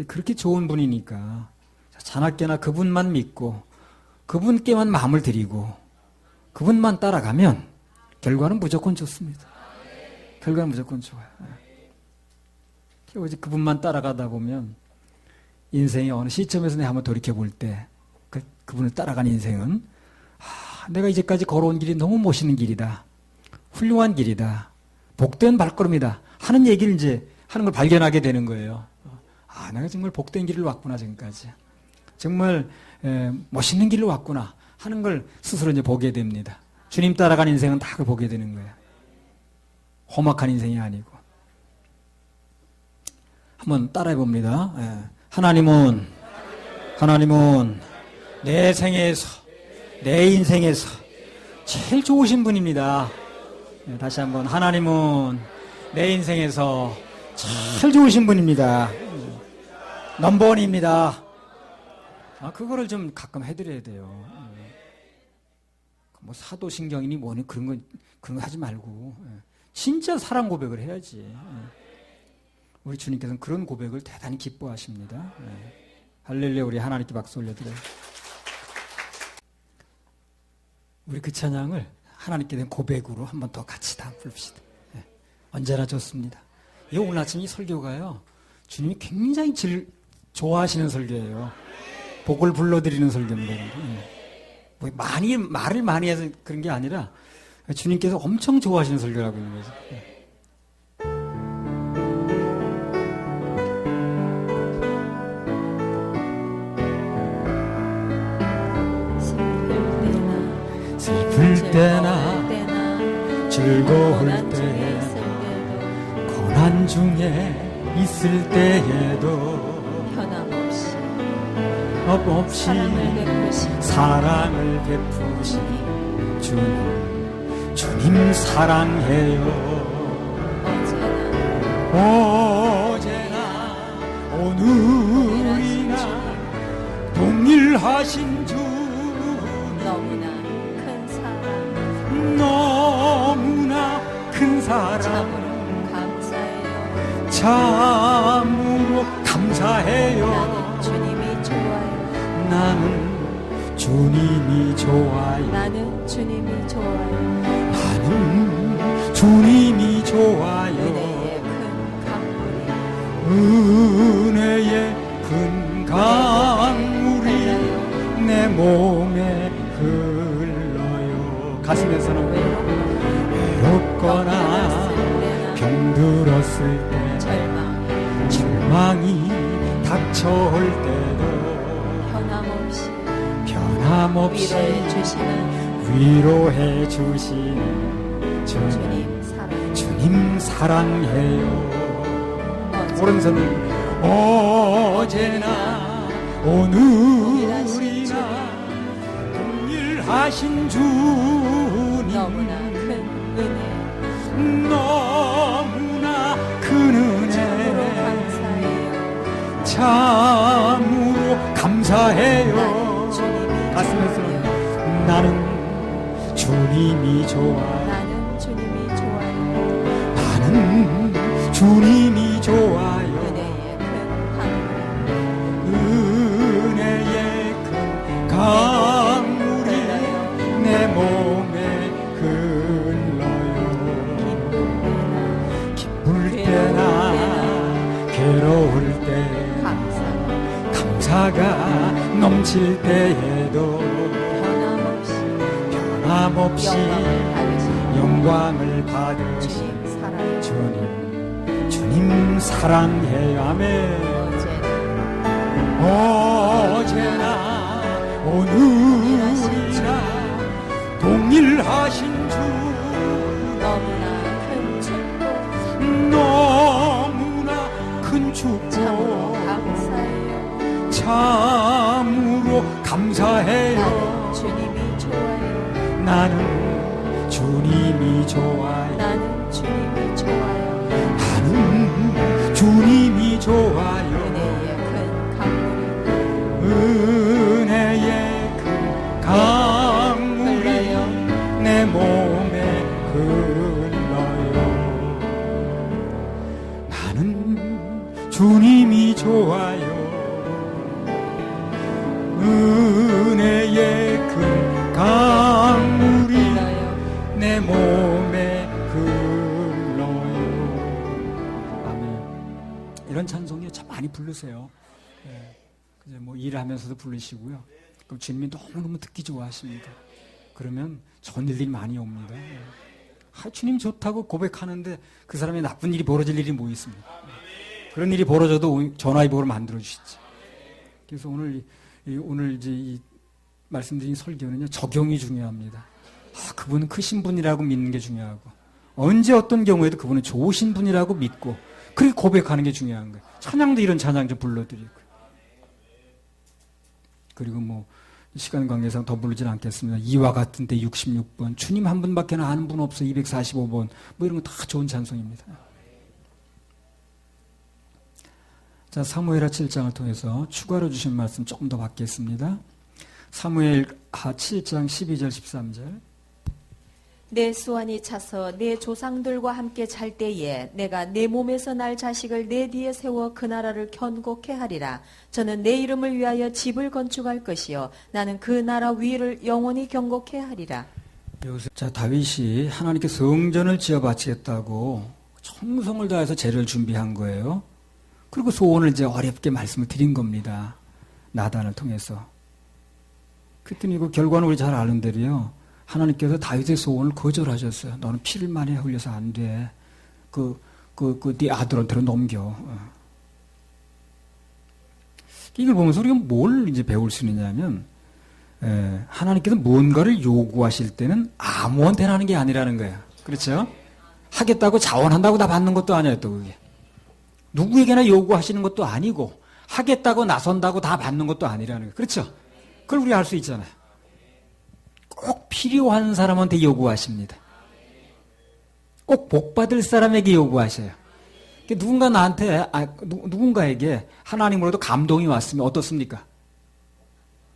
그렇게 좋은 분이니까 자나깨나 그분만 믿고 그분께만 마음을 드리고 그분만 따라가면 결과는 무조건 좋습니다. 결과는 무조건 좋아요. 오직 그분만 따라가다 보면 인생의 어느 시점에서 내가 한번 돌이켜볼 때 그분을 따라간 인생은 내가 이제까지 걸어온 길이 너무 멋있는 길이다. 훌륭한 길이다. 복된 발걸음이다. 하는 얘기를 이제 하는 걸 발견하게 되는 거예요. 내가 정말 복된 길을 왔구나 지금까지. 정말 멋있는 길로 왔구나 하는 걸 스스로 이제 보게 됩니다. 주님 따라간 인생은 다 그걸 보게 되는 거예요. 험악한 인생이 아니고. 한번 따라해 봅니다. 하나님은 내 생에서 내 인생에서 제일 좋으신 분입니다. 다시 한번 하나님은 내 인생에서 제일 좋으신 분입니다. 넘버원입니다. 그거를 좀 가끔 해드려야 돼요. 뭐 사도신경이니 뭐니 그런 거 하지 말고 진짜 사랑 고백을 해야지. 우리 주님께서는 그런 고백을 대단히 기뻐하십니다. 할렐루야. 우리 하나님께 박수 올려드려요. 우리 그 찬양을 하나님께 대한 고백으로 한 번 더 같이 다 부릅시다. 언제나 좋습니다. 오늘 아침 이 설교가요, 주님이 굉장히 좋아하시는 설교예요. 복을 불러드리는 설교입니다. 뭐 말을 많이 해서 그런 게 아니라 주님께서 엄청 좋아하시는 설교라고 있는 거죠. 슬플 때나 즐거울 때에 고난 중에 있을 때에도 없이 사랑을 베푸시니 주님 사랑해요. 어제나 오늘이나 동일하신 주 너무나 큰 사랑 참으로 감사해요. 나는 주님이 좋아요. 나는 주님이 좋아요. 나는 주님이 좋아요. 은혜의 큰 강물이 내 몸에 흘러요. 가슴에서는 외롭거나 병들었을 때 절망이 닥쳐올 때도 변함없이 위로해 주시는 주님 사랑해요. 오른손을 어제나 오늘이나 동일하신 주님 너무나 큰 은혜 너무나 큰 은혜 참으로 감사해요. 가슴에서 나는 주님이 좋아요. 나는 주님이 좋아요. 나는 주님이 좋아요. 은혜의 넘칠 때에도 변함없이 영광을 받으신 주님 사랑해요. 아멘. 어제나 오늘이나 동일하신 주 너무나 큰 축복 너무나 큰 축복 참으로 감사해요. 나는 주님이 좋아요. 나는 주님이 좋아요. 나는 주님이 좋아요. 은혜의 큰 강물이 은혜의 큰 강물이 내 몸에 흘러요. 나는 주님이 좋아요. 은혜의 큰 강물이 내 몸에 흘러요. 아멘. 이런 찬송이 참 많이 부르세요. 이제 뭐 일하면서도 부르시고요. 그럼 주님이 너무너무 듣기 좋아하십니다. 그러면 좋은 일들이 많이 옵니다. 주님 좋다고 고백하는데 그 사람이 나쁜 일이 벌어질 일이 뭐 있습니까? 그런 일이 벌어져도 전화위복으로 만들어 주시지. 그래서 오늘 이제 이 말씀드린 설교는요, 적용이 중요합니다. 그분은 크신 분이라고 믿는 게 중요하고, 언제 어떤 경우에도 그분은 좋으신 분이라고 믿고, 그렇게 고백하는 게 중요한 거예요. 찬양도 이런 찬양 좀 불러드리고. 그리고 뭐 시간 관계상 더 부르진 않겠습니다. 이와 같은 때 66번 주님 한 분밖에 아는 분 없어 245번 뭐 이런 거 다 좋은 찬송입니다. 자, 사무엘하 7장을 통해서 추가로 주신 말씀 조금 더 받겠습니다. 사무엘하 7장 12절 13절. 내 수완이 차서 내 조상들과 함께 잘 때에 내가 내 몸에서 날 자식을 내 뒤에 세워 그 나라를 견고케 하리라. 저는 내 이름을 위하여 집을 건축할 것이요 나는 그 나라 위를 영원히 견고케 하리라. 자, 다윗이 하나님께 성전을 지어 바치겠다고 정성을 다해서 재료를 준비한 거예요. 그리고 소원을 이제 어렵게 말씀을 드린 겁니다. 나단을 통해서. 그랬더니 그 결과는 우리 잘 아는 대로요. 하나님께서 다윗의 소원을 거절하셨어요. 너는 피를 많이 흘려서 안 돼. 네 아들한테로 넘겨. 이걸 보면서 우리가 뭘 이제 배울 수 있느냐면, 하나님께서 무언가를 요구하실 때는 아무한테나 하는 게 아니라는 거예요. 그렇죠? 하겠다고 자원한다고 다 받는 것도 아니에요, 또 그게. 누구에게나 요구하시는 것도 아니고, 하겠다고 나선다고 다 받는 것도 아니라는 거예요. 그렇죠? 그걸 우리 알 수 있잖아요. 꼭 필요한 사람한테 요구하십니다. 꼭 복받을 사람에게 요구하셔요. 누군가 누군가에게 하나님으로부터 감동이 왔으면 어떻습니까?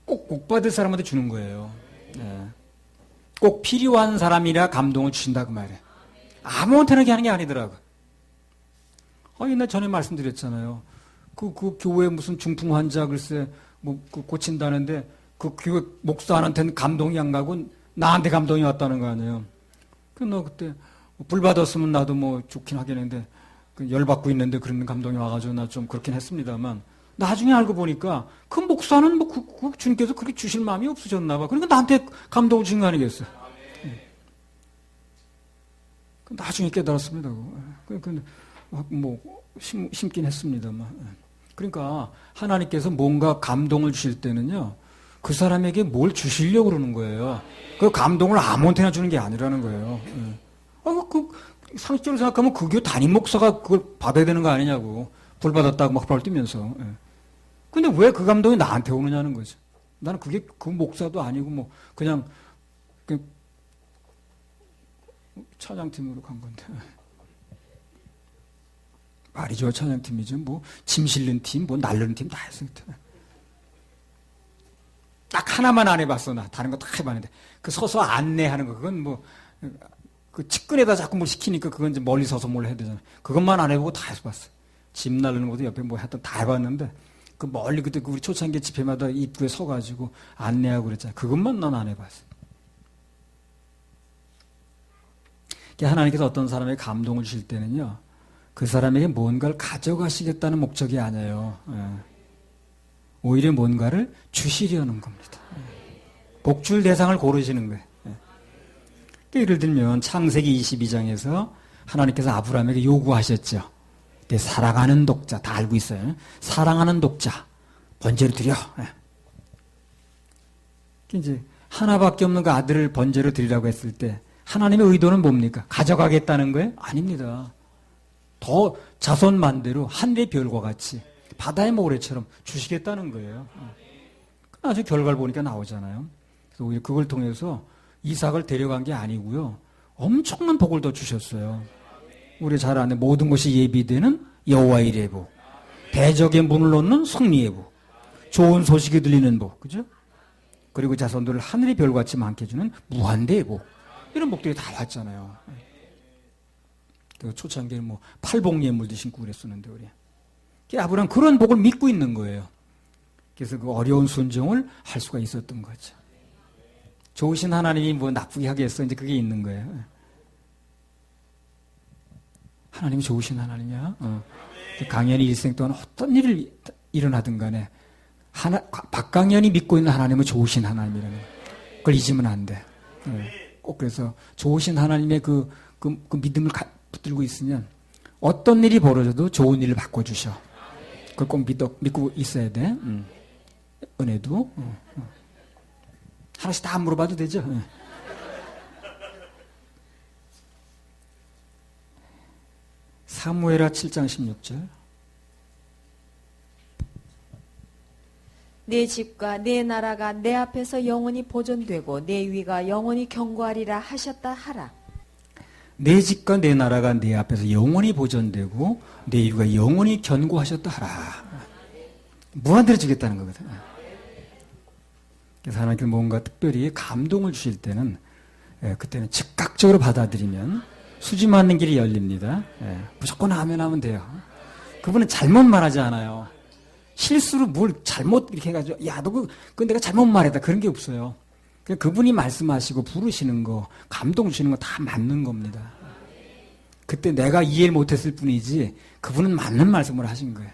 꼭 복받을 사람한테 주는 거예요. 꼭 필요한 사람이라 감동을 주신다고 말이에요. 아무한테나 하는 게 아니더라고. 나 전에 말씀드렸잖아요. 그 교회 무슨 중풍 환자 글쎄 고친다는데 그 교회 목사한테는 감동이 안 가고 나한테 감동이 왔다는 거 아니에요. 너 그때 불 받았으면 나도 뭐 좋긴 하겠는데 열받고 있는데 그런 감동이 와가지고 나 좀 그렇긴 했습니다만 나중에 알고 보니까 그 목사는 그 주님께서 그렇게 주실 마음이 없으셨나 봐. 그러니까 나한테 감동을 주신 거 아니겠어요. 나중에 깨달았습니다. 심긴 했습니다만. 그러니까 하나님께서 뭔가 감동을 주실 때는요. 그 사람에게 뭘 주시려고 그러는 거예요. 그 감동을 아무한테나 주는 게 아니라는 거예요. 상식적으로 생각하면 그 교회 담임 목사가 그걸 받아야 되는 거 아니냐고. 불 받았다고 막 벌뛰면서. 근데 왜 그 감동이 나한테 오느냐는 거죠. 나는 그게 그 목사도 아니고 그냥 찬양팀으로 간 건데. 말이죠, 찬양팀이죠. 짐 실는 팀, 날르는 팀 다 했어요. 딱 하나만 안 해봤어, 나. 다른 거 다 해봤는데. 서서 안내하는 거, 그건 그 측근에다 자꾸 뭘 시키니까 그건 이제 멀리 서서 뭘 해야 되잖아. 그것만 안 해보고 다 해봤어. 짐 날르는 것도 옆에 하여튼 다 해봤는데, 멀리 그때 우리 초창기 집회마다 입구에 서가지고 안내하고 그랬잖아. 그것만 난 안 해봤어. 하나님께서 어떤 사람에게 감동을 주실 때는요, 그 사람에게 뭔가를 가져가시겠다는 목적이 아니에요. 오히려 뭔가를 주시려는 겁니다. 복줄 대상을 고르시는 거예요. 예를 들면 창세기 22장에서 하나님께서 아브라함에게 요구하셨죠. 내 사랑하는 독자, 다 알고 있어요. 사랑하는 독자, 번제로 드려. 이제 하나밖에 없는 그 아들을 번제로 드리라고 했을 때 하나님의 의도는 뭡니까? 가져가겠다는 거예요? 아닙니다. 더 자손만대로 하늘의 별과 같이 바다의 모래처럼 주시겠다는 거예요. 아주 결과를 보니까 나오잖아요. 그래서 오히려 그걸 통해서 이삭을 데려간 게 아니고요. 엄청난 복을 더 주셨어요. 우리 잘 아는 모든 것이 예비되는 여호와의 일의 복, 대적의 문을 놓는 승리의 복, 좋은 소식이 들리는 복, 그죠? 그리고 자손들을 하늘의 별같이 많게 해주는 무한대의 복, 이런 복들이 다 왔잖아요. 초창기에는 뭐 팔복 예물도 신고 그랬었는데 우리 아브라함 그런 복을 믿고 있는 거예요. 그래서 그 어려운 순종을 할 수가 있었던 거죠. 좋으신 하나님이 뭐 나쁘게 하겠어, 이제 그게 있는 거예요. 하나님이 좋으신 하나님이야. 강연이 일생 동안 어떤 일을 일어나든 간에 박강연이 믿고 있는 하나님은 좋으신 하나님이라는 그걸 잊으면 안 돼. 꼭 그래서 좋으신 하나님의 그 믿음을 붙들고 있으면 어떤 일이 벌어져도 좋은 일을 바꿔주셔. 그걸 꼭 믿고 있어야 돼. 은혜도. 하나씩 다 물어봐도 되죠. 사무엘하 7장 16절. 내 집과 내 나라가 내 앞에서 영원히 보존되고 내 위가 영원히 경고하리라 하셨다 하라. 내 집과 내 나라가 내 앞에서 영원히 보존되고 내 위가 영원히 견고하셨다 하라. 무한대로 주겠다는 거거든. 그래서 하나님께서 뭔가 특별히 감동을 주실 때는 그때는 즉각적으로 받아들이면 수지 맞는 길이 열립니다. 무조건 아멘 하면 돼요. 그분은 잘못 말하지 않아요. 실수로 뭘 잘못 이렇게 해가지고 야 너 그건 내가 잘못 말했다 그런 게 없어요. 그냥 그분이 말씀하시고 부르시는 거 감동 주시는 거 다 맞는 겁니다. 그때 내가 이해를 못했을 뿐이지 그분은 맞는 말씀을 하신 거예요.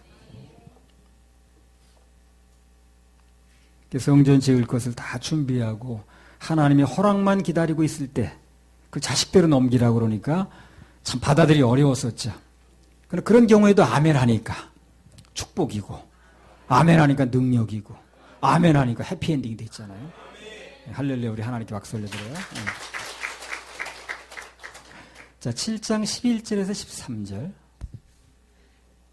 성전 지을 것을 다 준비하고 하나님의 허락만 기다리고 있을 때 그 자식대로 넘기라고 그러니까 참 받아들이기 어려웠었죠. 그런데 그런 경우에도 아멘 하니까 축복이고 아멘 하니까 능력이고 아멘 하니까 해피엔딩이 됐잖아요. 할렐루야. 우리 하나님께 박수 올려드려요. 자, 7장 11절에서 13절.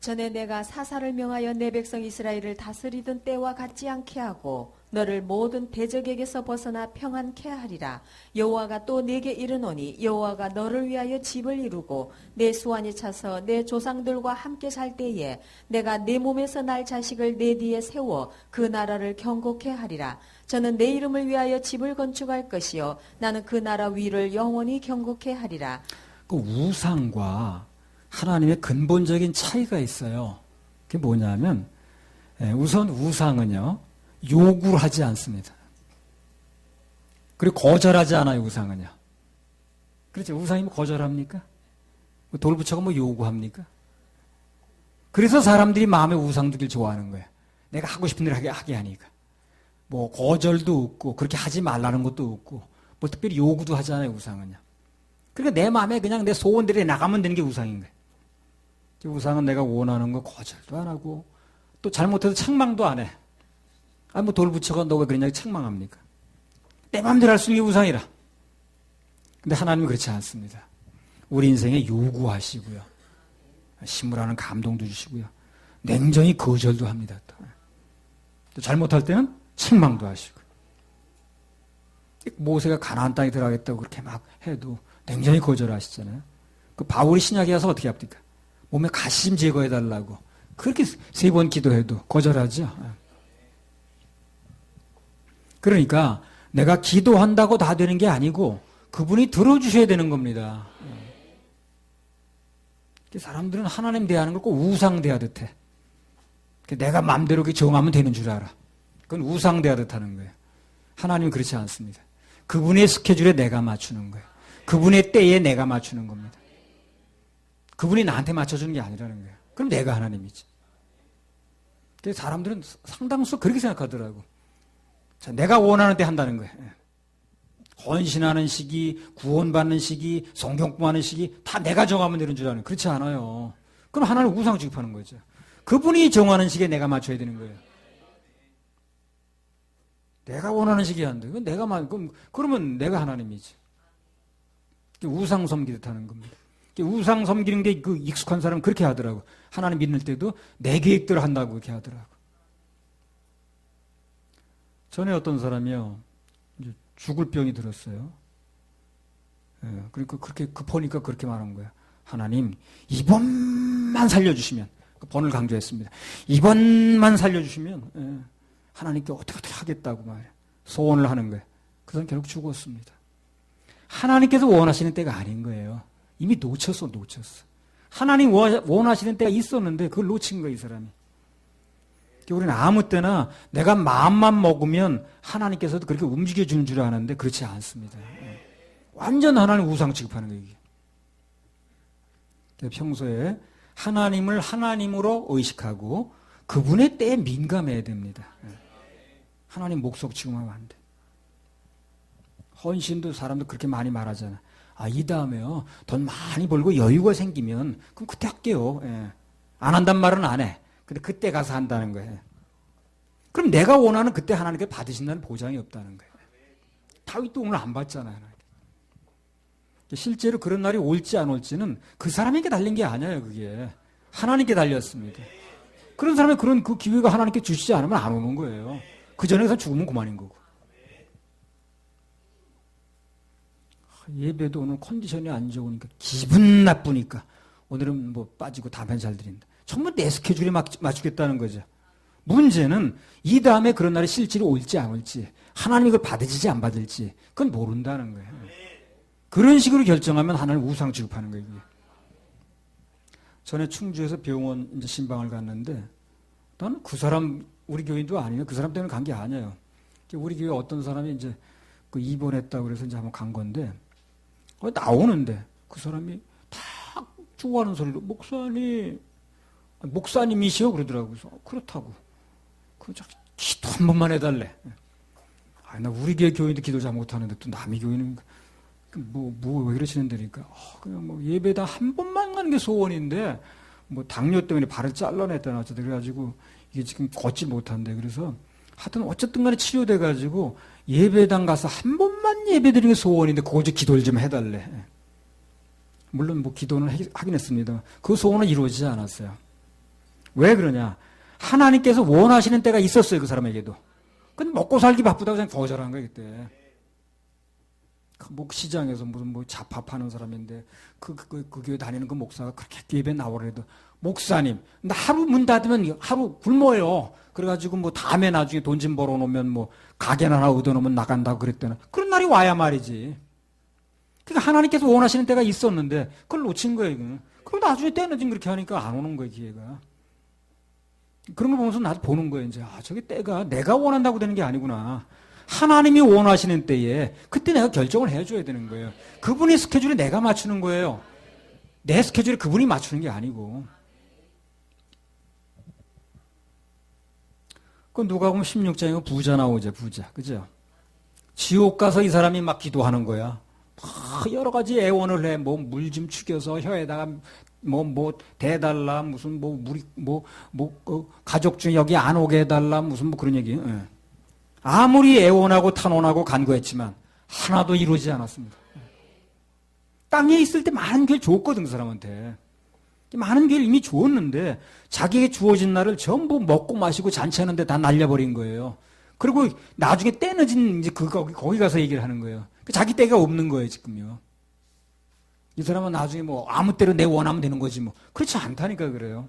전에 내가 사사를 명하여 내 백성 이스라엘을 다스리던 때와 같지 않게 하고 너를 모든 대적에게서 벗어나 평안케 하리라. 여호와가 또 내게 이르노니 여호와가 너를 위하여 집을 이루고 내 수완이 차서 내 조상들과 함께 살 때에 내가 내 몸에서 날 자식을 내 뒤에 세워 그 나라를 경고케 하리라. 저는 내 이름을 위하여 집을 건축할 것이요 나는 그 나라 위를 영원히 경고케 하리라. 그 우상과 하나님의 근본적인 차이가 있어요. 그게 뭐냐면 우선 우상은요 요구를 하지 않습니다. 그리고 거절하지 않아요. 우상은요. 그렇죠. 우상이 뭐 거절합니까? 돌부처가 뭐 요구합니까? 그래서 사람들이 마음의 우상들을 좋아하는 거예요. 내가 하고 싶은 대로 하게 하니까. 뭐 거절도 없고 그렇게 하지 말라는 것도 없고 뭐 특별히 요구도 하잖아요. 우상은요. 그러니까 내 마음에 그냥 내 소원대로 나가면 되는 게 우상인 거예요. 우상은 내가 원하는 거 거절도 안 하고 또 잘못해도 책망도 안 해. 아, 뭐 돌부처가 너가 그러냐고 책망합니까? 내 마음대로 할 수 있는 게 우상이라. 근데 하나님은 그렇지 않습니다. 우리 인생에 요구하시고요. 심으라는 감동도 주시고요. 냉정히 거절도 합니다. 또 잘못할 때는 책망도 하시고. 모세가 가나안 땅에 들어가겠다고 그렇게 막 해도 냉정히 거절하시잖아요. 그 바울이 신약에 가서 어떻게 합니까? 몸에 가시 좀 제거해달라고. 그렇게 3번 기도해도 거절하죠. 그러니까 내가 기도한다고 다 되는 게 아니고 그분이 들어주셔야 되는 겁니다. 사람들은 하나님 대하는 걸 꼭 우상 대하듯 해. 내가 마음대로 정하면 되는 줄 알아. 그건 우상 대하듯 하는 거예요. 하나님은 그렇지 않습니다. 그분의 스케줄에 내가 맞추는 거예요. 그분의 때에 내가 맞추는 겁니다. 그분이 나한테 맞춰주는 게 아니라는 거예요. 그럼 내가 하나님이지. 사람들은 상당수 그렇게 생각하더라고. 자, 내가 원하는 때 한다는 거예요. 헌신하는 시기, 구원받는 시기, 성경 공부하는 시기 다 내가 정하면 되는 줄 아는. 그렇지 않아요. 그럼 하나님 우상 취급하는 거죠. 그분이 정하는 시기에 내가 맞춰야 되는 거예요. 내가 원하는 시기에 한다. 그러면 내가 하나님이지. 우상 섬기듯 하는 겁니다. 우상 섬기는 게 그 익숙한 사람은 그렇게 하더라고. 하나님 믿는 때도 내 계획대로 한다고 그렇게 하더라고. 전에 어떤 사람이요, 이제 죽을 병이 들었어요. 예, 그러니까 그렇게 급하니까 그렇게 말한 거야. 하나님, 이번만 살려주시면, 그 번을 강조했습니다. 이번만 살려주시면, 예, 하나님께 어떻게 하겠다고 말이야. 소원을 하는 거야. 그 사람 결국 죽었습니다. 하나님께서 원하시는 때가 아닌 거예요. 이미 놓쳤어. 하나님 원하시는 때가 있었는데 그걸 놓친 거예요, 이 사람이. 우리는 아무 때나 내가 마음만 먹으면 하나님께서도 그렇게 움직여주는 줄 아는데 그렇지 않습니다. 완전 하나님 우상 취급하는 거예요, 이게. 평소에 하나님을 하나님으로 의식하고 그분의 때에 민감해야 됩니다. 하나님 목속 취급하면 안 돼. 헌신도 사람도 그렇게 많이 말하잖아. 이 다음에요, 돈 많이 벌고 여유가 생기면 그럼 그때 할게요. 예. 안 한단 말은 안 해. 근데 그때 가서 한다는 거예요. 그럼 내가 원하는 그때 하나님께 받으신다는 보장이 없다는 거예요. 다윗도 오늘 안 받잖아요. 실제로 그런 날이 올지 안 올지는 그 사람에게 달린 게 아니에요. 그게 하나님께 달렸습니다. 그런 사람이 그 기회가 하나님께 주시지 않으면 안 오는 거예요. 그 전에서 죽으면 그만인 거고. 예배도 오늘 컨디션이 안 좋으니까, 기분 나쁘니까 오늘은 뭐 빠지고 다음엔 잘 드린다. 전부 내 스케줄에 맞추겠다는 거죠. 문제는 이 다음에 그런 날이 실제로 올지 안 올지, 하나님이 그걸 받을지 안 받을지 그건 모른다는 거예요. 그런 식으로 결정하면 하나님 우상 취급하는 거예요. 전에 충주에서 병원 이제 신방을 갔는데, 나는 그 사람 우리 교인도 아니에요. 그 사람 때문에 간 게 아니에요. 우리 교회 어떤 사람이 이제 그 입원했다고 그래서 이제 한번 간 건데, 나오는데 그 사람이 다 좋아하는 소리로 목사님이시여 그러더라고요. 그래서 그렇다고. 기도 한 번만 해달래. 나 우리 교회 교인도 기도 잘 못하는데 또 남의 교인은 왜 그러시는데, 그러니까 그냥 뭐 예배당 한 번만 가는 게 소원인데, 뭐 당뇨 때문에 발을 잘라냈다나 어쩌다 그래가지고 이게 지금 걷지 못한대. 그래서 하여튼 어쨌든 간에 치료돼가지고 예배당 가서 한 번만 예배드리는 게 소원인데 그거 좀 기도를 좀 해달래. 물론 뭐 기도는 하긴 했습니다. 그 소원은 이루어지지 않았어요. 왜 그러냐? 하나님께서 원하시는 때가 있었어요, 그 사람에게도. 근데 먹고 살기 바쁘다고 그냥 거절한 거예요, 그때. 시장에서 무슨 잡화 파는 사람인데 그 교회 다니는 그 목사가 그렇게 예배 나오래도, 목사님, 나 하루 문 닫으면 하루 굶어요. 그래가지고 다음에 나중에 돈 좀 벌어놓으면 가게나 하나 얻어놓으면 나간다고 그랬대나. 그런 날이 와야 말이지. 그러니까 하나님께서 원하시는 때가 있었는데 그걸 놓친 거예요. 그럼 나중에 때는 지금 그렇게 하니까 안 오는 거예요, 기회가. 그런 걸 보면서 나도 보는 거예요, 이제. 저게 때가 내가 원한다고 되는 게 아니구나. 하나님이 원하시는 때에 그때 내가 결정을 해줘야 되는 거예요. 그분의 스케줄에 내가 맞추는 거예요. 내 스케줄에 그분이 맞추는 게 아니고. 그 누가 보면 16장에 부자 나오죠, 부자. 그죠? 지옥 가서 이 사람이 막 기도하는 거야. 여러 가지 애원을 해. 물 좀 죽여서 혀에다가 대달라. 무슨 가족 중에 여기 안 오게 해달라. 무슨 그런 얘기. 예. 아무리 애원하고 탄원하고 간구했지만 하나도 이루어지지 않았습니다. 땅에 있을 때 많은 게 줬거든, 그 사람한테. 많은 게 이미 주었는데 자기에게 주어진 날을 전부 먹고 마시고 잔치하는데 다 날려버린 거예요. 그리고 나중에 때 늦은 이제 거기 가서 얘기를 하는 거예요. 자기 때가 없는 거예요, 지금요. 이 사람은 나중에 아무 때로 내 원하면 되는 거지 그렇지 않다니까 그래요.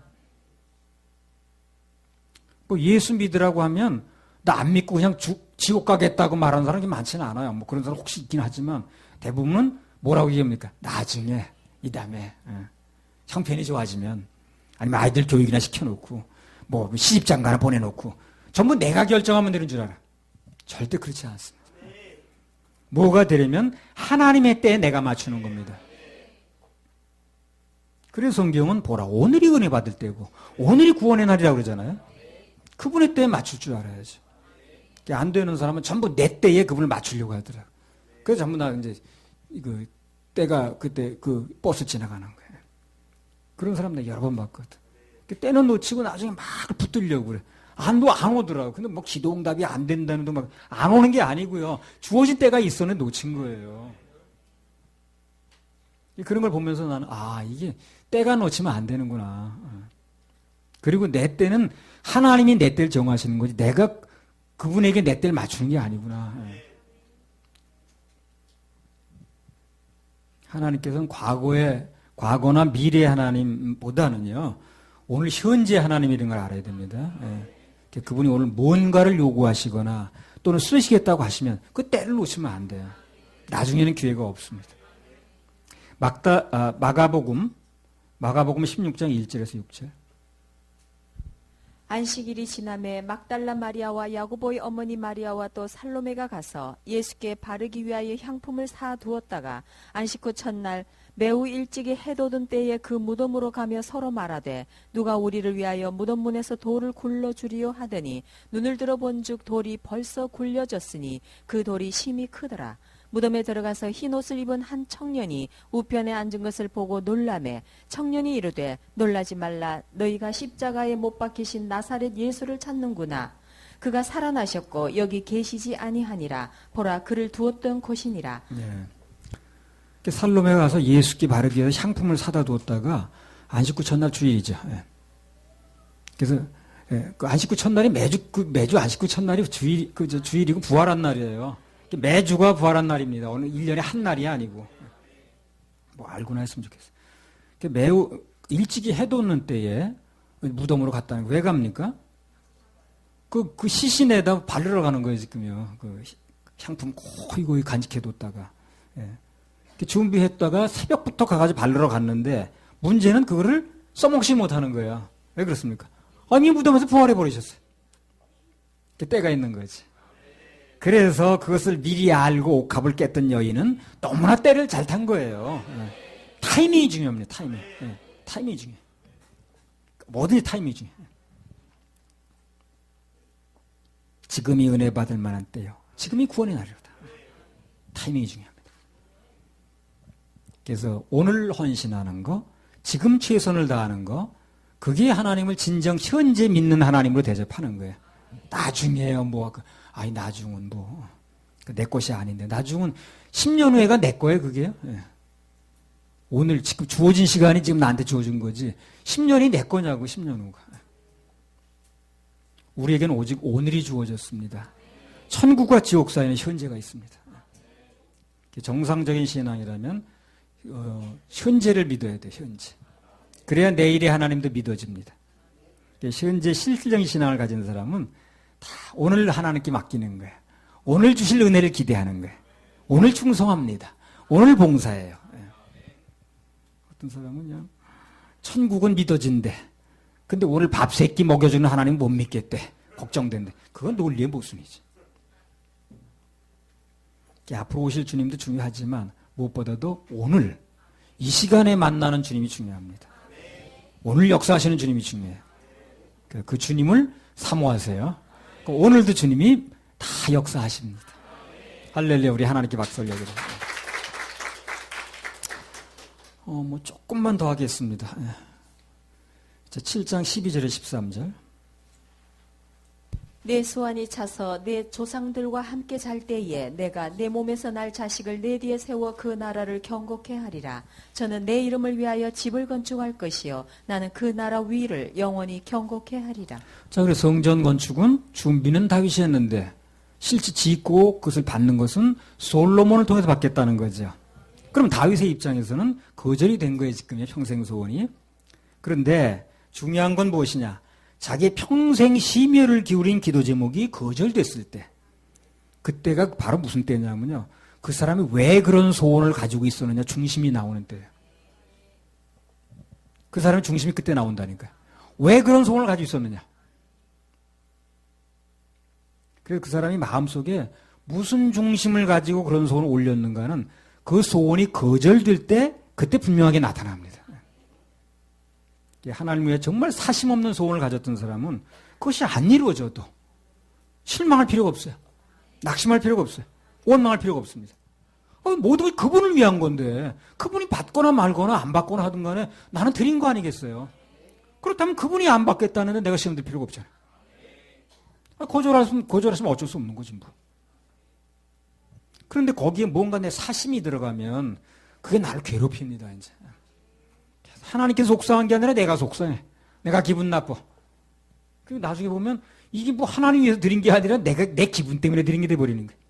예수 믿으라고 하면 나 안 믿고 그냥 지옥 가겠다고 말하는 사람이 많지는 않아요. 그런 사람 혹시 있긴 하지만 대부분은 뭐라고 얘기합니까? 나중에, 이 다음에, 형편이 좋아지면, 아니면 아이들 교육이나 시켜놓고, 시집장가나 보내놓고, 전부 내가 결정하면 되는 줄 알아. 절대 그렇지 않습니다. 뭐가 되려면 하나님의 때에 내가 맞추는 겁니다. 그래서 성경은 보라, 오늘이 은혜 받을 때고, 오늘이 구원의 날이라고 그러잖아요. 그분의 때에 맞출 줄 알아야죠. 안 되는 사람은 전부 내 때에 그분을 맞추려고 하더라고. 그래서 전부 다 이제 이거 때가 그때 그 버스 지나가는 거예요. 그런 사람 내가 여러 번 봤거든. 때는 놓치고 나중에 막 붙들려고 그래. 안 오더라고. 근데 뭐 기도응답이 안 된다는 도 막 안 오는 게 아니고요. 주어진 때가 있었는데 놓친 거예요. 그런 걸 보면서 나는 이게 때가 놓치면 안 되는구나. 그리고 내 때는 하나님이 내 때를 정하시는 거지 내가 그분에게 내 때를 맞추는 게 아니구나. 하나님께서는 과거나 미래의 하나님보다는요, 오늘 현재 하나님이라는 걸 알아야 됩니다. 그분이 오늘 뭔가를 요구하시거나 또는 쓰시겠다고 하시면 그 때를 놓치면 안 돼요. 나중에는 기회가 없습니다. 마가복음 16장 1절에서 6절. 안식일이 지남에 막달라 마리아와 야고보의 어머니 마리아와 또 살로메가 가서 예수께 바르기 위하여 향품을 사 두었다가 안식 후 첫날 매우 일찍이 해 돋은 때에 그 무덤으로 가며 서로 말하되 누가 우리를 위하여 무덤 문에서 돌을 굴러주리요 하더니 눈을 들어 본즉 돌이 벌써 굴려졌으니 그 돌이 심히 크더라. 무덤에 들어가서 흰 옷을 입은 한 청년이 우편에 앉은 것을 보고 놀라매 청년이 이르되 놀라지 말라 너희가 십자가에 못 박히신 나사렛 예수를 찾는구나. 그가 살아나셨고 여기 계시지 아니하니라. 보라 그를 두었던 곳이니라. 네. 살로메가 가서 예수께 바르기 위해서 향품을 사다 두었다가 안식 후 첫날 주일이죠. 그래서 그 안식 후 첫날이 매주 안식 후 첫날이 주일이고 부활한 날이에요. 매주가 부활한 날입니다. 오늘 1년에 한 날이 아니고. 뭐 알고나 했으면 좋겠어요. 매우 일찍이 해 돋는 때에 무덤으로 갔다는 거예요. 왜 갑니까? 그 시신에다 바르러 가는 거예요, 지금요. 그 향품 고이 간직해 뒀다가. 준비했다가 새벽부터 가가지고 바르러 갔는데 문제는 그거를 써먹지 못하는 거예요. 왜 그렇습니까? 아니, 무덤에서 부활해 버리셨어요. 때가 있는 거지. 그래서 그것을 미리 알고 옥합을 깼던 여인은 너무나 때를 잘 탄 거예요. 타이밍이 중요합니다. 타이밍이 중요해요. 뭐든지 타이밍이 중요해요. 지금이 은혜 받을 만한 때요. 지금이 구원의 날이로다. 타이밍이 중요합니다. 그래서 오늘 헌신하는 거, 지금 최선을 다하는 거, 그게 하나님을 진정 현재 믿는 하나님으로 대접하는 거예요. 나중에요, 나중은 내 것이 아닌데. 나중은 10년 후에가 내 거예요, 그게요. 오늘 지금 주어진 시간이 지금 나한테 주어진 거지. 10년이 내 거냐고, 10년 후가. 우리에게는 오직 오늘이 주어졌습니다. 천국과 지옥 사이에는 현재가 있습니다. 정상적인 신앙이라면 현재를 믿어야 돼, 현재. 그래야 내일의 하나님도 믿어집니다. 현재 실질적인 신앙을 가진 사람은 다 오늘 하나님께 맡기는 거예요. 오늘 주실 은혜를 기대하는 거예요. 오늘 충성합니다. 오늘 봉사해요. 어떤 사람은 그냥 천국은 믿어진대. 근데 오늘 밥 세 끼 먹여주는 하나님 못 믿겠대. 걱정된대. 그건 논리의 모순이지. 앞으로 오실 주님도 중요하지만 무엇보다도 오늘 이 시간에 만나는 주님이 중요합니다. 오늘 역사하시는 주님이 중요해요. 그 주님을 사모하세요. 오늘도 주님이 다 역사하십니다. 할렐루야. 우리 하나님께 박수 올려드립니다. 조금만 더 하겠습니다. 7장 12절에 13절. 내 수완이 차서 내 조상들과 함께 잘 때에 내가 내 몸에서 날 자식을 내 뒤에 세워 그 나라를 경고케 하리라. 저는 내 이름을 위하여 집을 건축할 것이요 나는 그 나라 위를 영원히 경고케 하리라. 자, 그래서 성전 건축은 준비는 다윗이 했는데 실제 짓고 그것을 받는 것은 솔로몬을 통해서 받겠다는 거죠. 그럼 다윗의 입장에서는 거절이 된 거예요, 지금의 평생 소원이. 그런데 중요한 건 무엇이냐? 자기의 평생 심혈을 기울인 기도 제목이 거절됐을 때, 그때가 바로 무슨 때냐면요, 그 사람이 왜 그런 소원을 가지고 있었느냐 중심이 나오는 때예요. 그 사람의 중심이 그때 나온다니까요. 왜 그런 소원을 가지고 있었느냐. 그래서 그 사람이 마음속에 무슨 중심을 가지고 그런 소원을 올렸는가는 그 소원이 거절될 때 그때 분명하게 나타납니다. 하나님 위해 정말 사심 없는 소원을 가졌던 사람은 그것이 안 이루어져도 실망할 필요가 없어요. 낙심할 필요가 없어요. 원망할 필요가 없습니다. 모든 게 그분을 위한 건데 그분이 받거나 말거나 안 받거나 하든 간에 나는 드린 거 아니겠어요. 그렇다면 그분이 안 받겠다는데 내가 시험 들 필요가 없잖아요. 거절하시면 어쩔 수 없는 거지 뭐. 그런데 거기에 뭔가 내 사심이 들어가면 그게 나를 괴롭힙니다. 이제 하나님께서 속상한 게 아니라 내가 속상해. 내가 기분 나빠. 그리고 나중에 보면 이게 뭐 하나님 위해서 드린 게 아니라 내 기분 때문에 드린 게 돼버리는 거예요.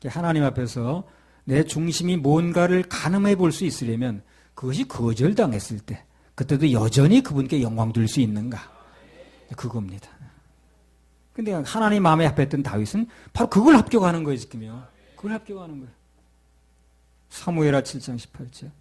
하나님 앞에서 내 중심이 뭔가를 가늠해 볼 수 있으려면 그것이 거절당했을 때 그때도 여전히 그분께 영광 돌릴 수 있는가? 그겁니다. 근데 하나님 마음에 합했던 다윗은 바로 그걸 합격하는 거예요, 지금요. 그걸 합격하는 거예요. 사무엘하 7장 18절.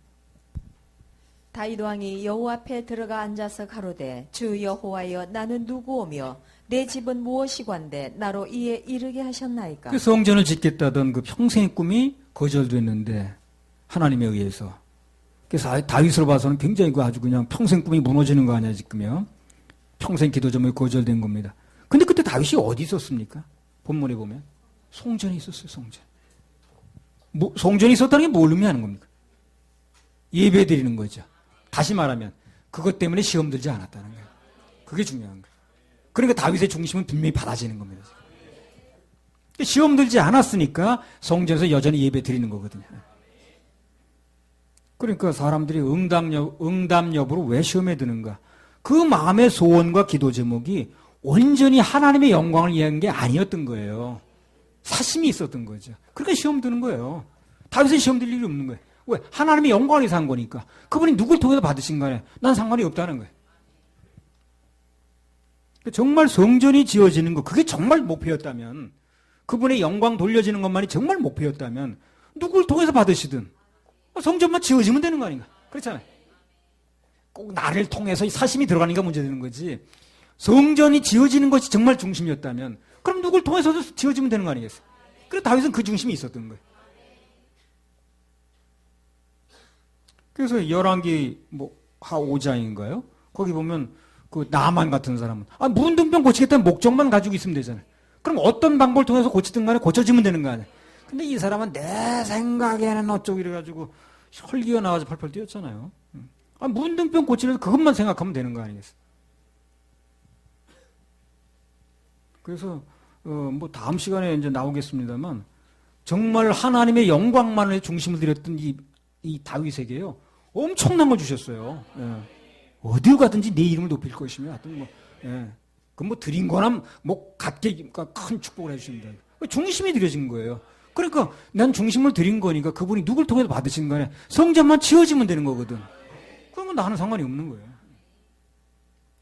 다윗 왕이 여호와 앞에 들어가 앉아서 가로되 주 여호와여 나는 누구오며 내 집은 무엇이관데 나로 이에 이르게 하셨나이까. 그 성전을 짓겠다던 그 평생의 꿈이 거절됐는데 하나님에 의해서. 그래서 다윗으로 봐서는 굉장히 아주 그냥 평생 꿈이 무너지는 거 아니야 지금요. 평생 기도 제목이 거절된 겁니다. 근데 그때 다윗이 어디 있었습니까? 본문에 보면 성전에 있었어요. 성전. 성전이 있었다는 게 뭘 의미하는 겁니까? 예배 드리는 거죠. 다시 말하면 그것 때문에 시험 들지 않았다는 거예요. 그게 중요한 거예요. 그러니까 다윗의 중심은 분명히 받아지는 겁니다. 시험 들지 않았으니까 성전에서 여전히 예배 드리는 거거든요. 그러니까 사람들이 응답 여부로 왜 시험에 드는가? 그 마음의 소원과 기도 제목이 온전히 하나님의 영광을 위한 게 아니었던 거예요. 사심이 있었던 거죠. 그러니까 시험 드는 거예요. 다윗은 시험 들 일이 없는 거예요. 왜? 하나님의 영광을 위해서 한 거니까. 그분이 누굴 통해서 받으신 간에 난 상관이 없다는 거예요. 정말 성전이 지어지는 것, 그게 정말 목표였다면, 그분의 영광 돌려지는 것만이 정말 목표였다면 누굴 통해서 받으시든 성전만 지어지면 되는 거 아닌가? 그렇잖아요. 꼭 나를 통해서 사심이 들어가니까 문제되는 거지. 성전이 지어지는 것이 정말 중심이었다면 그럼 누굴 통해서도 지어지면 되는 거 아니겠어요? 그래서 다윗은 그 중심이 있었던 거예요. 그래서 열왕기 하 5장인가요? 거기 보면 그 나만 같은 사람은 문 등병 고치겠다는 목적만 가지고 있으면 되잖아요. 그럼 어떤 방법을 통해서 고치든 간에 고쳐지면 되는 거 아니에요. 근데 이 사람은 내 생각에는 어쩌고 이래가지고 혈기가 나와서 펄펄 뛰었잖아요. 문 등병 고치려서 그것만 생각하면 되는 거 아니겠어요? 그래서 다음 시간에 이제 나오겠습니다만 정말 하나님의 영광만을 중심을 들였던 이 다윗에게요 엄청난 걸 주셨어요. 예. 어딜 가든지 내 이름을 높일 것이며 하여튼 드린 거나 갖게 큰 축복을 해주신다. 중심이 들여진 거예요. 그러니까 난 중심을 드린 거니까 그분이 누굴 통해서 받으신 간에 성전만 지어지면 되는 거거든. 그러면 나는 상관이 없는 거예요.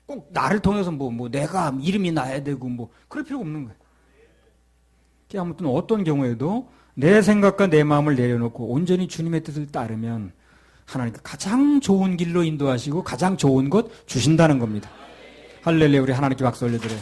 꼭 나를 통해서 내가 이름이 나야 되고 그럴 필요가 없는 거예요. 아무튼 어떤 경우에도 내 생각과 내 마음을 내려놓고 온전히 주님의 뜻을 따르면 하나님께 가장 좋은 길로 인도하시고 가장 좋은 것 주신다는 겁니다. 할렐루야. 우리 하나님께 박수 올려드려요.